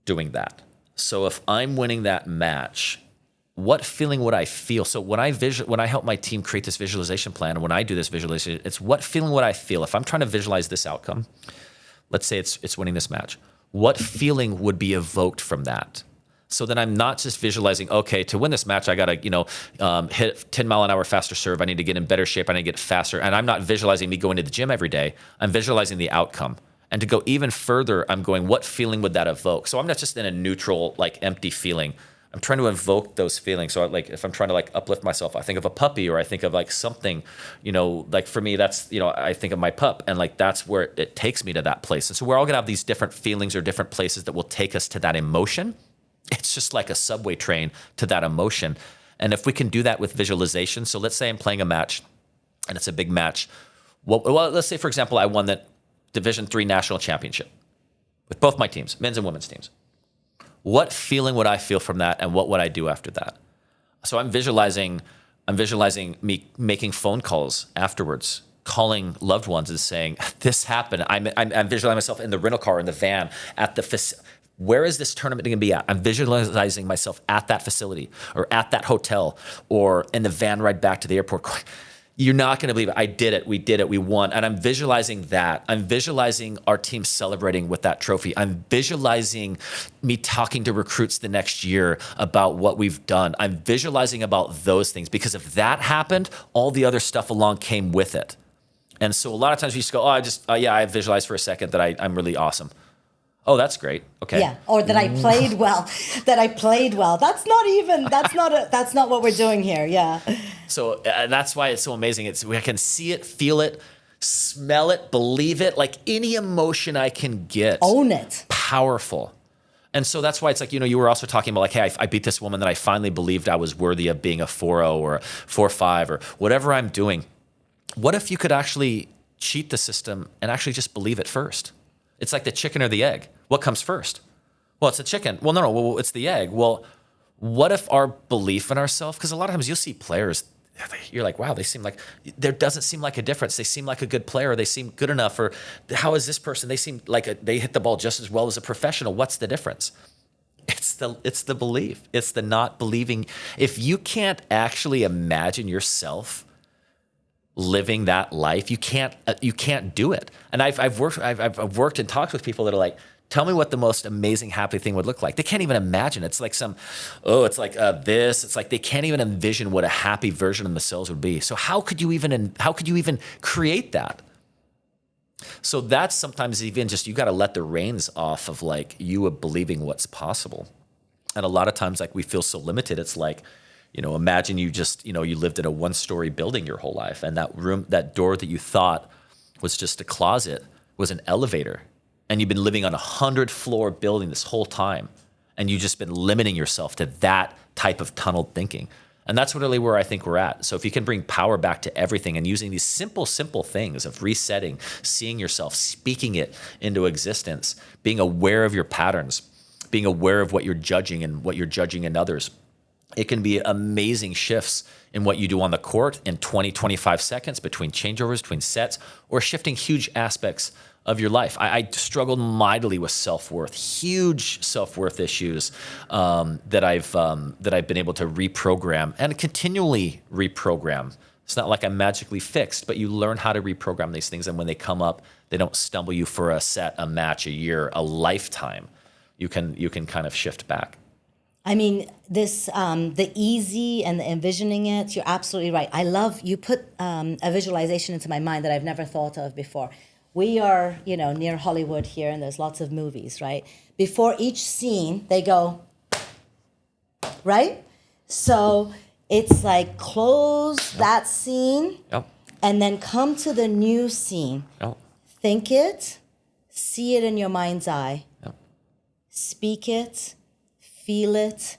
doing that? So if I'm winning that match, what feeling would I feel? So when I help my team create this visualization plan, and when I do this visualization, it's what feeling would I feel if I'm trying to visualize this outcome? Let's say it's winning this match. What feeling would be evoked from that? So then I'm not just visualizing, okay, to win this match, I got to, hit 10 mile an hour faster serve. I need to get in better shape. I need to get faster. And I'm not visualizing me going to the gym every day. I'm visualizing the outcome. And to go even further, I'm going, what feeling would that evoke? So I'm not just in a neutral, empty feeling. I'm trying to invoke those feelings. So if I'm trying to uplift myself, I think of a puppy, or I think of something, for me, that's, I think of my pup, and that's where it takes me to that place. And so we're all gonna have these different feelings or different places that will take us to that emotion. It's just like a subway train to that emotion. And if we can do that with visualization, so let's say I'm playing a match and it's a big match. Well, let's say, for example, I won the Division III National Championship with both my teams, men's and women's teams. What feeling would I feel from that, and what would I do after that? So I'm visualizing me making phone calls afterwards, calling loved ones and saying, this happened. I'm visualizing myself in the rental car, in the van, at the where is this tournament going to be at? I'm visualizing myself at that facility, or at that hotel, or in the van ride back to the airport. You're not going to believe it. I did it. We did it. We won. And I'm visualizing that. I'm visualizing our team celebrating with that trophy. I'm visualizing me talking to recruits the next year about what we've done. I'm visualizing about those things, because if that happened, all the other stuff along came with it. And so a lot of times we just go, I visualized for a second that I'm really awesome. Oh, that's great. Okay. Yeah. Or that I played well. That's not what we're doing here. Yeah. So that's why it's so amazing. I can see it, feel it, smell it, believe it, any emotion I can get. Own it. Powerful. And so that's why it's you were also talking about hey, I beat this woman that I finally believed I was worthy of being a 4-0 or a 4-5 or whatever I'm doing. What if you could actually cheat the system and actually just believe it first? It's like the chicken or the egg. What comes first? Well, it's the chicken. Well, no, well, it's the egg. Well, what if our belief in ourselves, because a lot of times you'll see players, you're like, wow, there doesn't seem like a difference. They seem like a good player. They seem good enough. Or how is this person? They seem like they hit the ball just as well as a professional. What's the difference? It's the belief. It's the not believing. If you can't actually imagine yourself living that life, you can't do it. And I've worked and talked with people that are like, tell me what the most amazing, happy thing would look like. They can't even imagine. It's like this. It's like they can't even envision what a happy version of themselves would be. So how could you even create that? So that's sometimes even just, you got to let the reins off of like you believing what's possible. And a lot of times, like, we feel so limited. It's like, imagine you just, you lived in a 1-story building your whole life, and that door that you thought was just a closet was an elevator. And you've been living on a 100-floor building this whole time, and you've just been limiting yourself to that type of tunneled thinking. And that's really where I think we're at. So if you can bring power back to everything and using these simple things of resetting, seeing yourself, speaking it into existence, being aware of your patterns, being aware of what you're judging and what you're judging in others, it can be amazing shifts in what you do on the court in 20, 25 seconds between changeovers, between sets, or shifting huge aspects of your life. I struggled mightily with self-worth, huge self-worth issues that I've been able to reprogram and continually reprogram. It's not like I'm magically fixed, but you learn how to reprogram these things, and when they come up, they don't stumble you for a set, a match, a year, a lifetime. You can kind of shift back. I mean, this the easy and the envisioning it, you're absolutely right. I love, you put a visualization into my mind that I've never thought of before. We are, near Hollywood here, and there's lots of movies, right? Before each scene, they go, right? So it's like close that scene, and then come to the new scene. Think it, see it in your mind's eye, speak it, feel it,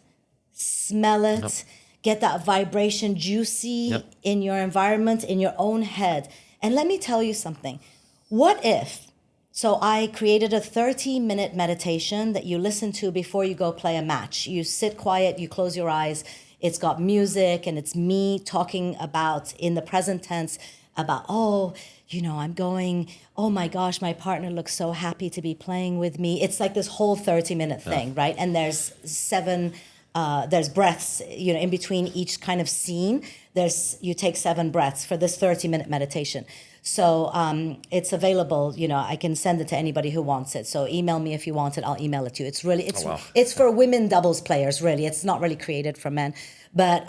smell it, get that vibration juicy in your environment, in your own head. And let me tell you something. What if, so I created a 30-minute meditation that you listen to before you go play a match. You sit quiet, you close your eyes. It's got music, and it's me talking about, in the present tense, about, I'm going, oh my gosh, my partner looks so happy to be playing with me. It's like this whole 30-minute thing, right? And there's there's breaths, in between each kind of scene. You take 7 breaths for this 30-minute meditation. So it's available. I can send it to anybody who wants it. So email me if you want it. I'll email it to you. It's for women doubles players, really. It's not really created for men. But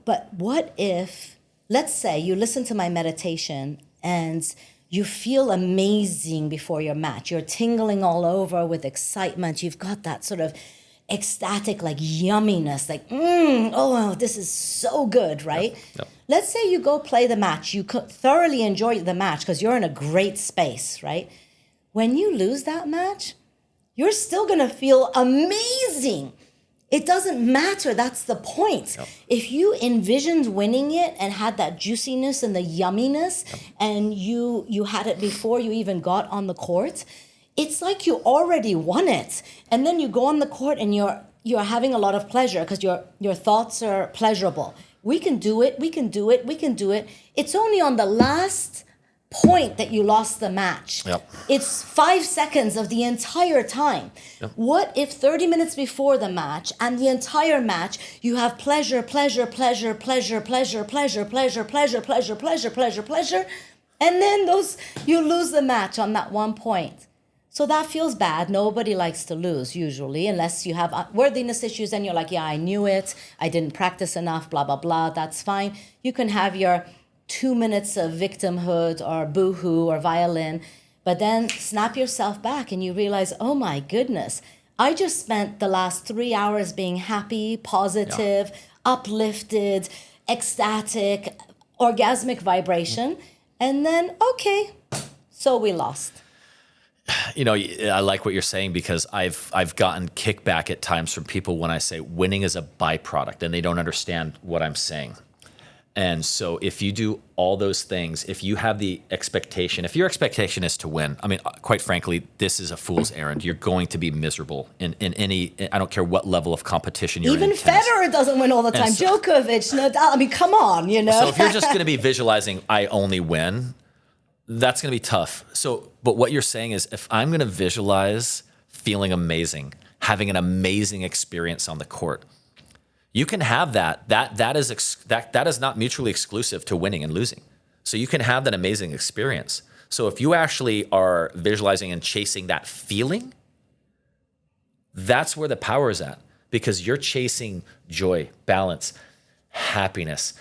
but what if, let's say you listen to my meditation and you feel amazing before your match. You're tingling all over with excitement. You've got that sort of ecstatic, like yumminess, like, this is so good, right? Yep. Let's say you go play the match. You could thoroughly enjoy the match because you're in a great space, right? When you lose that match, you're still going to feel amazing. It doesn't matter. That's the point. Yep. If you envisioned winning it and had that juiciness and the yumminess, and you had it before you even got on the court, it's like you already won it. And then you go on the court and you're having a lot of pleasure because your thoughts are pleasurable. We can do it. We can do it. We can do it. It's only on the last point that you lost the match. Yep. It's 5 seconds of the entire time. Yep. What if 30 minutes before the match and the entire match, you have pleasure, pleasure, pleasure, pleasure, pleasure, pleasure, pleasure, pleasure, pleasure, pleasure, pleasure, pleasure, and then you lose the match on that one point. So that feels bad. Nobody likes to lose usually, unless you have worthiness issues and you're like, yeah, I knew it. I didn't practice enough, blah, blah, blah. That's fine. You can have your 2 minutes of victimhood or boo-hoo or violin, but then snap yourself back and you realize, oh my goodness, I just spent the last 3 hours being happy, positive, uplifted, ecstatic, orgasmic vibration. And then, okay, so we lost. I like what you're saying because I've gotten kickback at times from people when I say winning is a byproduct and they don't understand what I'm saying. And so if you do all those things, if you have the expectation, if your expectation is to win, I mean, quite frankly, this is a fool's errand. You're going to be miserable in any, I don't care what level of competition you're Even in. Even Federer doesn't win all the time. Djokovic, Nadal. I mean, come on, you know. So if you're just going to be visualizing, I only win, that's going to be tough. So, but what you're saying is, if I'm going to visualize feeling amazing, having an amazing experience on the court, you can have that. That is not mutually exclusive to winning and losing. So you can have that amazing experience. So if you actually are visualizing and chasing that feeling, that's where the power is at, because you're chasing joy, balance, happiness,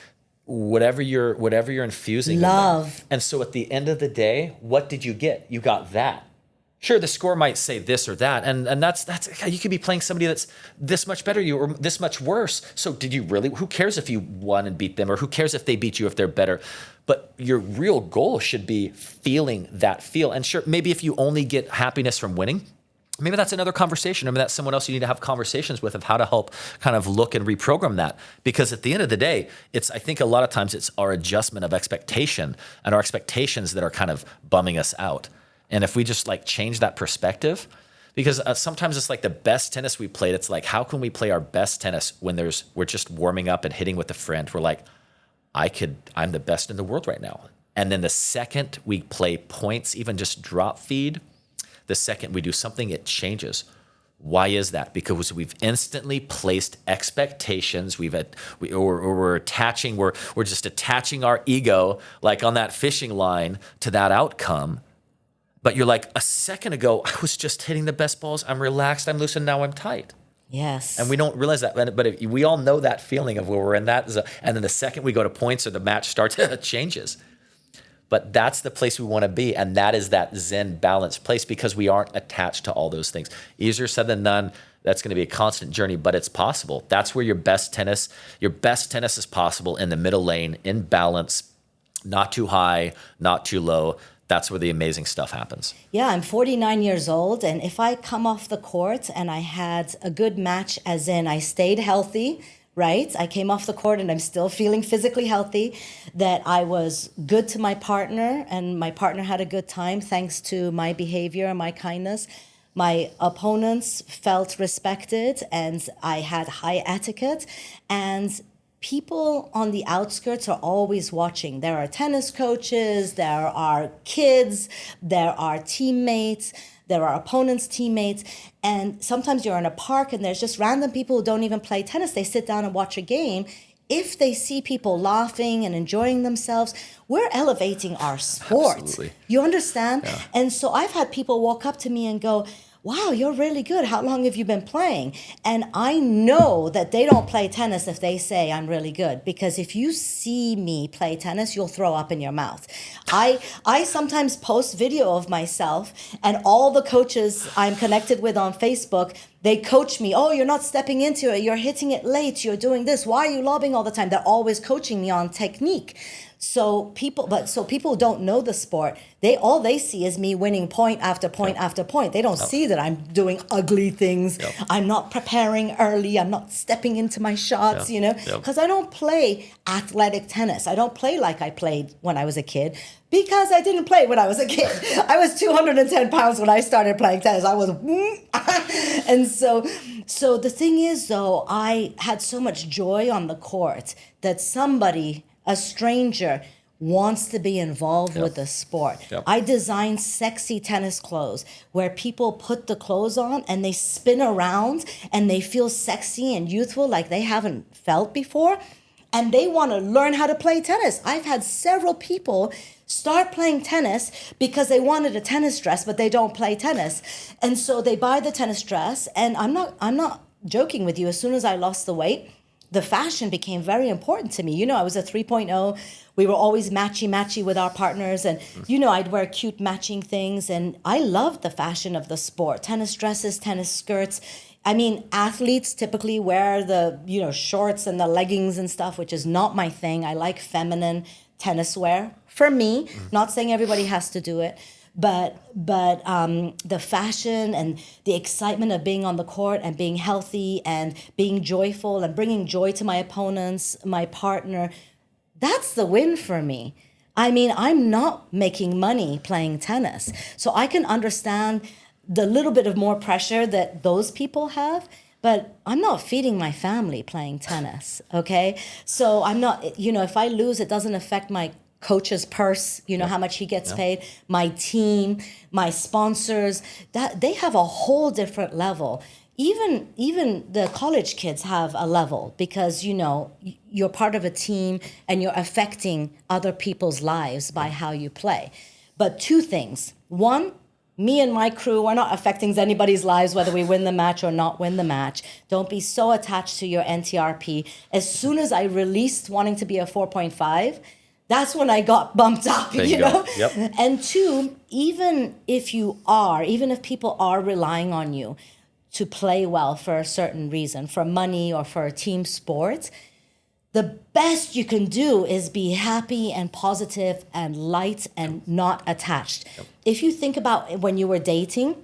whatever you're infusing. Love. And so at the end of the day, what did you get? You got that. Sure, the score might say this or that, and that's you could be playing somebody that's this much better you or this much worse. So did you really? Who cares if you won and beat them, or who cares if they beat you if they're better? But your real goal should be feeling that feel. And sure, maybe if you only get happiness from winning, maybe that's another conversation. Maybe that's someone else you need to have conversations with of how to help kind of look and reprogram that. Because at the end of the day, I think a lot of times it's our adjustment of expectation and our expectations that are kind of bumming us out. And if we just like change that perspective, because sometimes it's like the best tennis we played, it's like, how can we play our best tennis when we're just warming up and hitting with a friend? We're like, I'm the best in the world right now. And then the second we play points, even just drop feed, the second we do something, it changes. Why is that? Because we've instantly placed expectations. We're just attaching our ego, like on that fishing line, to that outcome. But you're like, a second ago, I was just hitting the best balls. I'm relaxed, I'm loose, and now I'm tight. Yes. And we don't realize that. But we all know that feeling of where we're in that. And then the second we go to points or the match starts, it changes. But that's the place we want to be. And that is that Zen balanced place, because we aren't attached to all those things. Easier said than done. That's going to be a constant journey, but it's possible. That's where your best tennis is possible, in the middle lane, in balance, not too high, not too low. That's where the amazing stuff happens. Yeah, I'm 49 years old, and if I come off the court and I had a good match, as in I stayed healthy, right? I came off the court and I'm still feeling physically healthy, that I was good to my partner and my partner had a good time thanks to my behavior and my kindness. My opponents felt respected and I had high etiquette, and people on the outskirts are always watching. There are tennis coaches, there are kids, there are teammates, there are opponents' teammates, and sometimes you're in a park and there's just random people who don't even play tennis. They sit down and watch a game. If they see people laughing and enjoying themselves, we're elevating our sport. Absolutely. You understand? Yeah. And so I've had people walk up to me and go, wow, you're really good. How long have you been playing? And I know that they don't play tennis if they say I'm really good, because if you see me play tennis, you'll throw up in your mouth. I sometimes post video of myself, and all the coaches I'm connected with on Facebook, they coach me. Oh, you're not stepping into it. You're hitting it late. You're doing this. Why are you lobbing all the time? They're always coaching me on technique. So people who don't know the sport, all they see is me winning point after point after point. They don't see that I'm doing ugly things. Yep. I'm not preparing early. I'm not stepping into my shots, because I don't play athletic tennis. I don't play like I played when I was a kid, because I didn't play when I was a kid. I was 210 pounds when I started playing tennis. I was, and so the thing is, though, I had so much joy on the court that somebody, a stranger, wants to be involved with the sport. Yep. I designed sexy tennis clothes where people put the clothes on and they spin around and they feel sexy and youthful like they haven't felt before. And they want to learn how to play tennis. I've had several people start playing tennis because they wanted a tennis dress, but they don't play tennis. And so they buy the tennis dress. And I'm not joking with you. As soon as I lost the weight, the fashion became very important to me. I was a 3.0. We were always matchy with our partners. And, I'd wear cute matching things. And I loved the fashion of the sport. Tennis dresses, tennis skirts. I mean, athletes typically wear the, shorts and the leggings and stuff, which is not my thing. I like feminine tennis wear for me. Not saying everybody has to do it. But the fashion and the excitement of being on the court and being healthy and being joyful and bringing joy to my opponents, my partner, That's the win for me. I mean, I'm not making money playing tennis. So I can understand the little bit of more pressure that those people have, but I'm not feeding my family playing tennis, okay? So I'm not, if I lose, it doesn't affect my coach's purse, how much he gets paid, my team, my sponsors, that they have a whole different level. Even the college kids have a level because you're part of a team and you're affecting other people's lives by how you play. But two things. One, me and my crew, we're not affecting anybody's lives whether we win the match or not win the match. Don't be so attached to your NTRP. As soon as I released wanting to be a 4.5, that's when I got bumped up, you know? Yep. And two, even if people are relying on you to play well for a certain reason, for money or for a team sport, the best you can do is be happy and positive and light and not attached. Yep. If you think about when you were dating,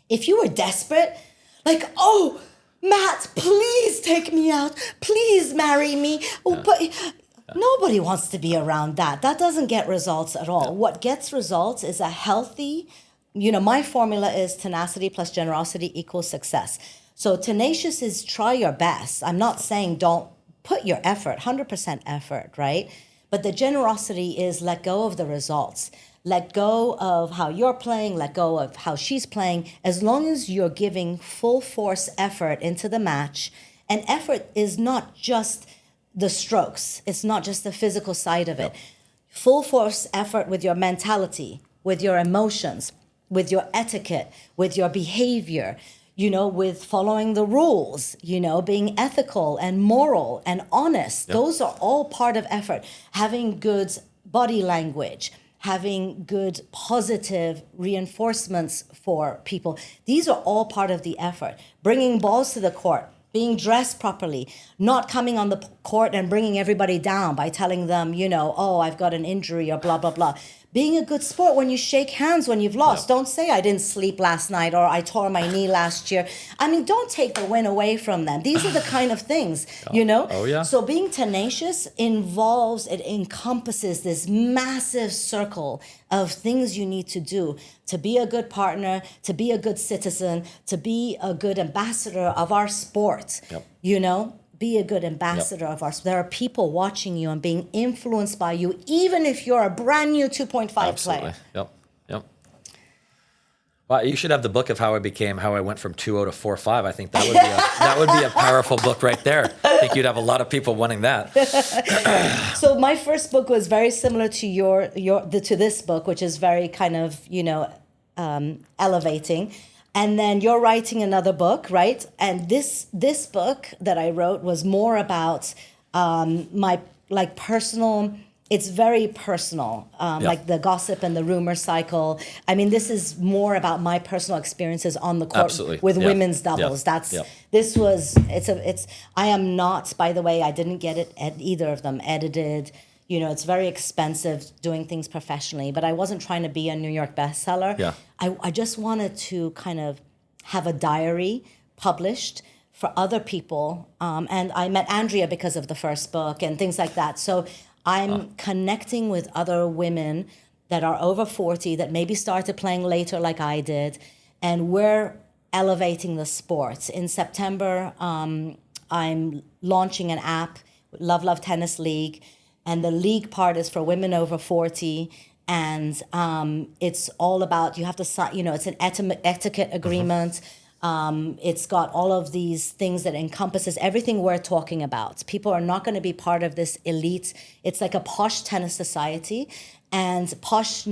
if you were desperate, like, oh, Matt, please take me out. Please marry me. Oh, but nobody wants to be around that. That doesn't get results at all. What gets results is a healthy, my formula is tenacity plus generosity equals success. So tenacious is try your best. I'm not saying don't put your effort, 100% effort, right? But the generosity is let go of the results. Let go of how you're playing, let go of how she's playing, as long as you're giving full force effort into the match. And effort is not just the strokes. It's not just the physical side of it. Full force effort with your mentality, with your emotions, with your etiquette, with your behavior, with following the rules, being ethical and moral and honest. Those are all part of effort. Having good body language, having good positive reinforcements for people. These are all part of the effort. Bringing balls to the court, being dressed properly, not coming on the court and bringing everybody down by telling them, oh, I've got an injury or blah, blah, blah. Being a good sport when you shake hands when you've lost. Don't say I didn't sleep last night or I tore my knee last year. I mean, don't take the win away from them. These are the kind of things, Oh, yeah. So being tenacious encompasses this massive circle of things you need to do to be a good partner, to be a good citizen, to be a good ambassador of our sport, Be a good ambassador of ours. There are people watching you and being influenced by you, even if you're a brand new 2.5 Absolutely. player. Yep. Well, you should have the book of how I went from 2.0 to 4.5. I think that would be a powerful book right there. I think you'd have a lot of people wanting that. So my first book was very similar to to this book, which is very kind of elevating. And then you're writing another book, right? And this book that I wrote was more about my personal. It's very personal, like the gossip and the rumor cycle. I mean, this is more about my personal experiences on the court with women's doubles. I am not, by the way, I didn't get it at either of them edited. It's very expensive doing things professionally, but I wasn't trying to be a New York bestseller. Yeah. I just wanted to kind of have a diary published for other people. And I met Andrea because of the first book and things like that. So I'm connecting with other women that are over 40 that maybe started playing later like I did. And we're elevating the sport. In September, I'm launching an app, Love Tennis League. And the league part is for women over 40. And it's all about, you have to sign, it's an etiquette agreement. It's got all of these things that encompasses everything we're talking about. People are not going to be part of this elite. It's like a posh tennis society. And posh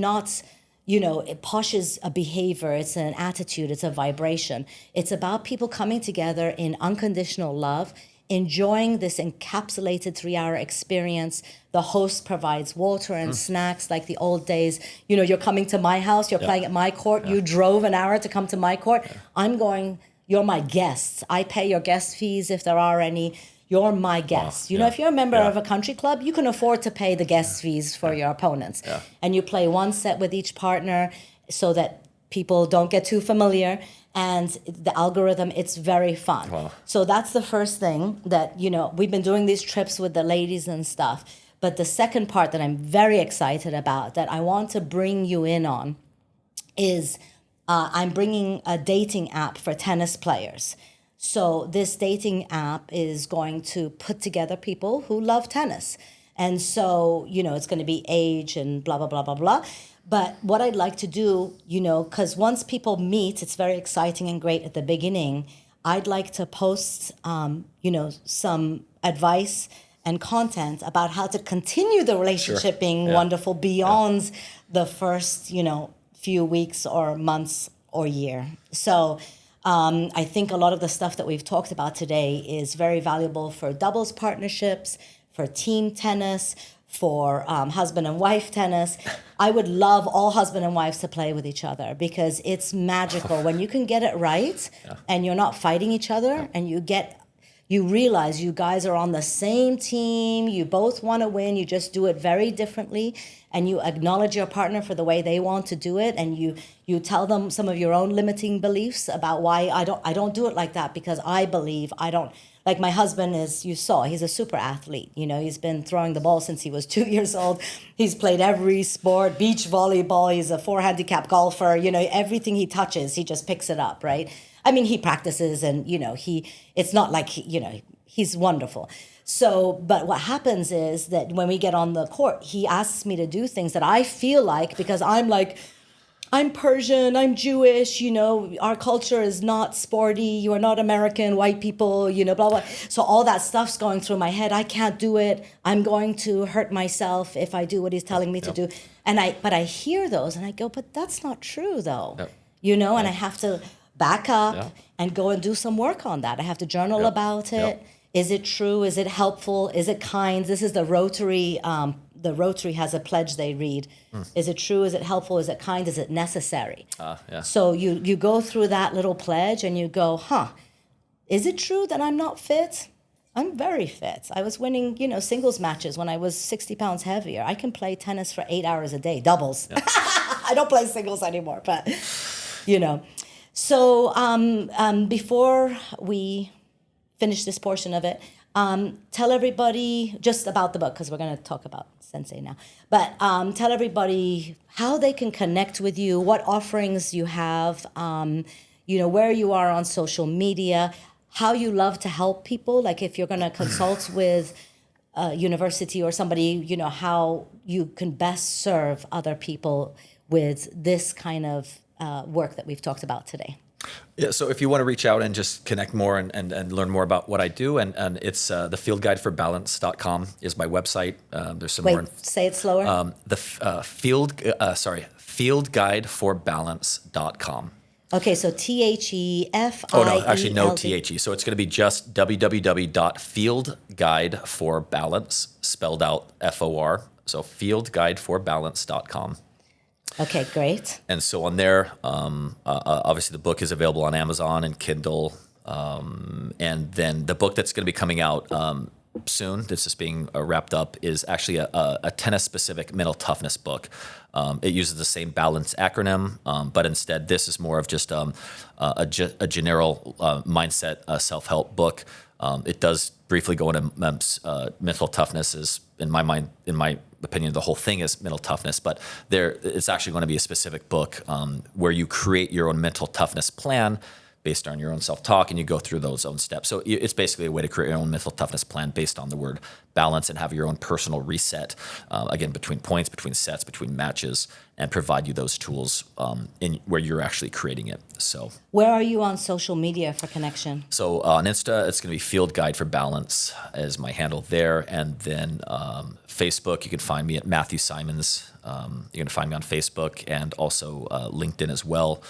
posh is a behavior. It's an attitude. It's a vibration. It's about people coming together in unconditional love, enjoying this encapsulated 3-hour experience. The host provides water and snacks like the old days. You're coming to my house, you're playing at my court, you drove an hour to come to my court. I'm going, you're my guests. I pay your guest fees if there are any. You're my guest. If you're a member of a country club, you can afford to pay the guest fees for your opponents. Yeah. And you play one set with each partner so that people don't get too familiar. And the algorithm, it's very fun. Wow. So that's the first thing that, we've been doing these trips with the ladies and stuff. But the second part that I'm very excited about, that I want to bring you in on, is I'm bringing a dating app for tennis players. So this dating app is going to put together people who love tennis. And so, it's going to be age and blah, blah, blah, blah, blah. But what I'd like to do, because once people meet, it's very exciting and great at the beginning. I'd like to post, some advice and content about how to continue the relationship being wonderful beyond the first, few weeks or months or year. So I think a lot of the stuff that we've talked about today is very valuable for doubles partnerships, for team tennis, for husband and wife tennis. I would love all husband and wives to play with each other because it's magical when you can get it right and you're not fighting each other and you realize you guys are on the same team, you both want to win, you just do it very differently, and you acknowledge your partner for the way they want to do it, and you tell them some of your own limiting beliefs about why I don't do it like that because I believe I don't. Like my husband you saw, he's a super athlete. He's been throwing the ball since he was 2 years old. He's played every sport, beach volleyball. He's a 4-handicap golfer. Everything he touches, he just picks it up, right? I mean, he practices and, it's not like, he's wonderful. So, but what happens is that when we get on the court, he asks me to do things that I feel like, because I'm Persian, I'm Jewish, our culture is not sporty, you are not American, white people, blah, blah. So all that stuff's going through my head. I can't do it. I'm going to hurt myself if I do what he's telling me to do. But I hear those and I go, but that's not true though. And I have to back up and go and do some work on that. I have to journal about it. Is it true? Is it helpful? Is it kind? This is the Rotary. The Rotary has a pledge they read. Is it true? Is it helpful? Is it kind? Is it necessary? So you go through that little pledge and you go, is it true that I'm not fit? I'm very fit. I was winning, singles matches when I was 60 pounds heavier. I can play tennis for 8 hours a day, doubles. I don't play singles anymore, but, So before we finish this portion of it, tell everybody just about the book, because we're going to talk about Sensei now. But tell everybody how they can connect with you, what offerings you have, where you are on social media, how you love to help people. Like if you're going to consult with a university or somebody, how you can best serve other people with this kind of work that we've talked about today. Yeah, so if you want to reach out and just connect more and learn more about what I do, and it's the fieldguideforbalance.com is my website. There's some more. Say it slower. fieldguideforbalance.com. Okay, so THEFIELD. Oh, no, actually no THE. So it's going to be just www.fieldguideforbalance, spelled out FOR. So fieldguideforbalance.com. Okay, great. And so on there, obviously the book is available on Amazon and Kindle. And then the book that's going to be coming out soon, this is being wrapped up, is actually a tennis-specific mental toughness book. It uses the same balance acronym, but instead this is more of just a general mindset self-help book. It does briefly go into mental toughness is, in my mind, in my opinion, the whole thing is mental toughness, but it's actually going to be a specific book where you create your own mental toughness plan based on your own self-talk, and you go through those own steps. So it's basically a way to create your own mental toughness plan based on the word balance and have your own personal reset, again, between points, between sets, between matches, and provide you those tools in where you're actually creating it. So, where are you on social media for connection? So on Insta, it's going to be Field Guide for Balance as my handle there. And then Facebook, you can find me at Matthew Simons. You can find me on Facebook and also LinkedIn as well.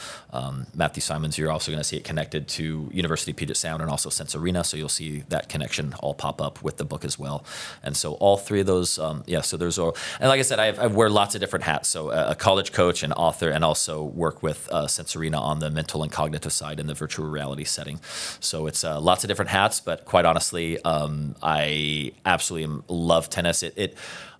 Matthew Simons, you're also going to see it connected to University of Puget Sound and also Sense Arena. So you'll see that connection all pop up with the book as well. And so all three of those, so there's all, and like I said, I wear lots of different hats. So a college coach, an author, and also work with Sense Arena on the mental and cognitive side in the virtual reality setting. So it's lots of different hats, but quite honestly, I absolutely love tennis.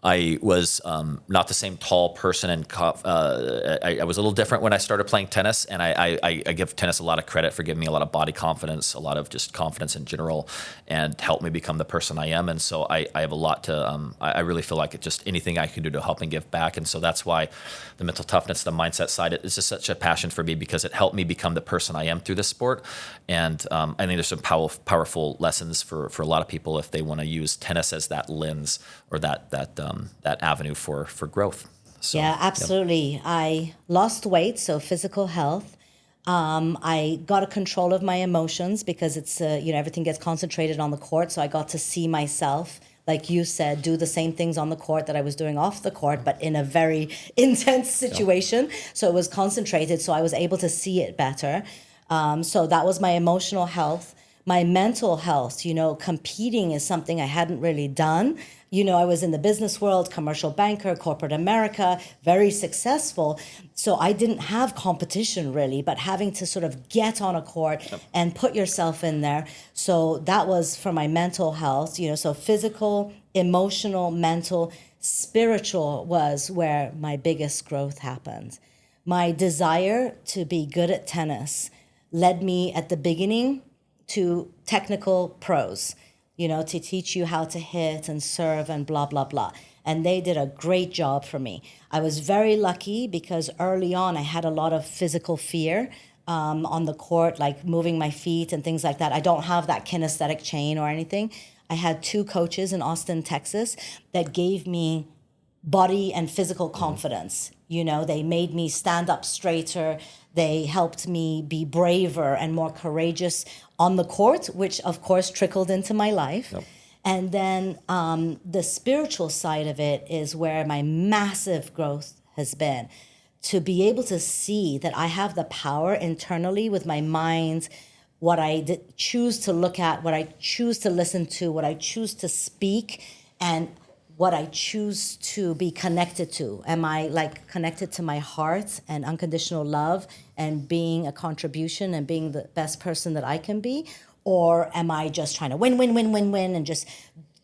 I was not the same tall person, and I was a little different when I started playing tennis. And I give tennis a lot of credit for giving me a lot of body confidence, a lot of just confidence in general, and helped me become the person I am. And so I have a lot to. I really feel like it's just anything I can do to help and give back. And so that's why the mental toughness, the mindset side, is just such a passion for me, because it helped me become the person I am through this sport. And I think there's some powerful lessons for a lot of people if they want to use tennis as that lens or that avenue for growth. So, Yeah, absolutely. Yep. I lost weight, so physical health. I got a control of my emotions because it's everything gets concentrated on the court. So I got to see myself, like you said, do the same things on the court that I was doing off the court, but in a very intense situation. Yep. So it was concentrated. So I was able to see it better. So that was my emotional health. My mental health, competing is something I hadn't really done. I was in the business world, commercial banker, corporate America, very successful. So I didn't have competition really, but having to sort of get on a court and put yourself in there. So that was for my mental health, so physical, emotional, mental, spiritual was where my biggest growth happened. My desire to be good at tennis led me at the beginning to technical pros, to teach you how to hit and serve and blah, blah, blah. And they did a great job for me. I was very lucky because early on I had a lot of physical fear on the court, like moving my feet and things like that. I don't have that kinesthetic chain or anything. I had 2 coaches in Austin, Texas that gave me body and physical confidence. They made me stand up straighter. They helped me be braver and more courageous on the court, which of course trickled into my life. Yep. And then the spiritual side of it is where my massive growth has been. To be able to see that I have the power internally with my mind, what I choose to look at, what I choose to listen to, what I choose to speak, and what I choose to be connected to. Am I connected to my heart and unconditional love and being a contribution and being the best person that I can be? Or am I just trying to win and just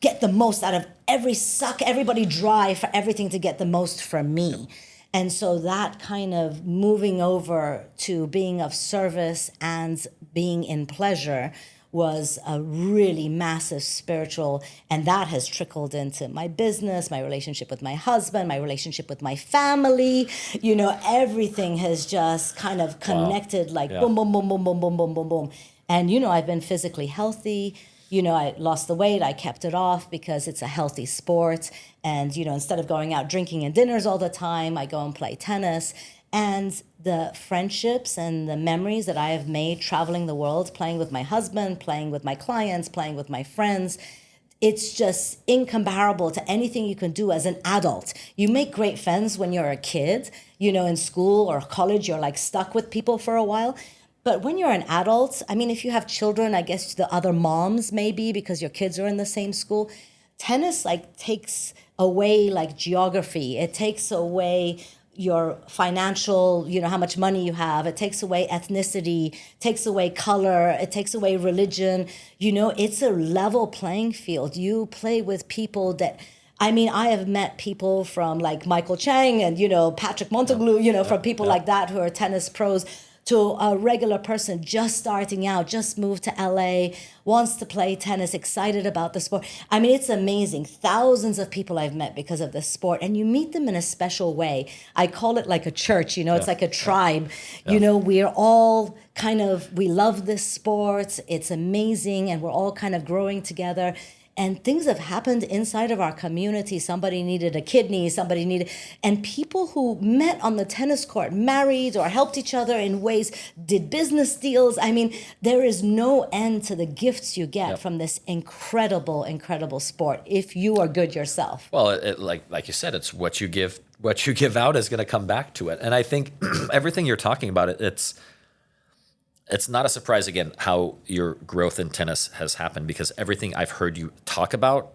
get the most out of everybody dry for everything to get the most from me? And so that kind of moving over to being of service and being in pleasure was a really massive spiritual, and that has trickled into my business, my relationship with my husband, my relationship with my family. Everything has just kind of connected. Wow. Boom, boom, boom, boom, boom, boom, boom, boom, boom. And, I've been physically healthy. I lost the weight, I kept it off because it's a healthy sport. And, instead of going out drinking and dinners all the time, I go and play tennis. And the friendships and the memories that I have made traveling the world, playing with my husband, playing with my clients, playing with my friends, it's just incomparable to anything you can do as an adult. You make great friends when you're a kid, in school or college, you're stuck with people for a while. But when you're an adult, if you have children, I guess the other moms maybe because your kids are in the same school. Tennis takes away geography. It takes away your financial, how much money you have. It takes away ethnicity, takes away color, it takes away religion. It's a level playing field. You play with people that, I have met people from Michael Chang and, Patrick Monteglou, from people like that who are tennis pros, to a regular person just starting out, just moved to LA, wants to play tennis, excited about the sport. It's amazing. Thousands of people I've met because of this sport, and you meet them in a special way. I call it like a church, it's like a tribe. Yeah. We're all we love this sport. It's amazing, and we're all kind of growing together. And things have happened inside of our community. Somebody needed a kidney, and people who met on the tennis court, married or helped each other in ways, did business deals. There is no end to the gifts you get from this incredible, incredible sport if you are good yourself. Well, like you said, it's what you give out is going to come back to it. And I think everything you're talking about, it's not a surprise, again, how your growth in tennis has happened, because everything I've heard you talk about,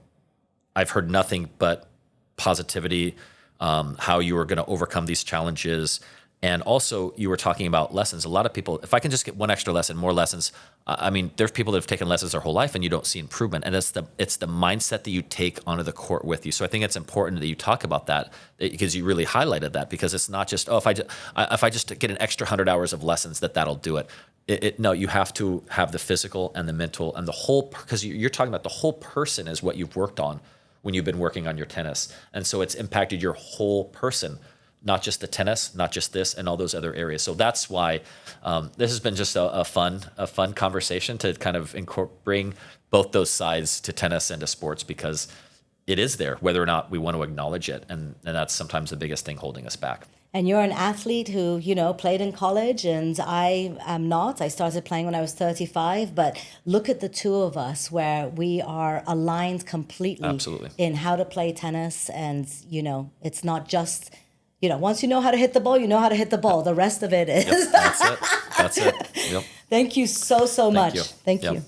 I've heard nothing but positivity, how you are going to overcome these challenges. And also, you were talking about lessons. A lot of people, if I can just get one extra lesson, more lessons. I mean, there's people that have taken lessons their whole life, and you don't see improvement. And it's the mindset that you take onto the court with you. So I think it's important that you talk about that, because you really highlighted that. Because it's not just, oh, if I just get an extra 100 hours of lessons, that'll do it. No, you have to have the physical and the mental and the whole, because you're talking about the whole person is what you've worked on when you've been working on your tennis. And so it's impacted your whole person, not just the tennis, not just this and all those other areas. So that's why this has been just a fun conversation to kind of bring both those sides to tennis and to sports, because it is there, whether or not we want to acknowledge it. And that's sometimes the biggest thing holding us back. And you're an athlete who, played in college, and I am not. I started playing when I was 35, but look at the two of us where we are aligned completely. Absolutely. In how to play tennis. And, it's not just, once you know how to hit the ball, you know how to hit the ball. The rest of it is. Yep, that's it. Yep. Thank you so much. You. Thank Yep. you.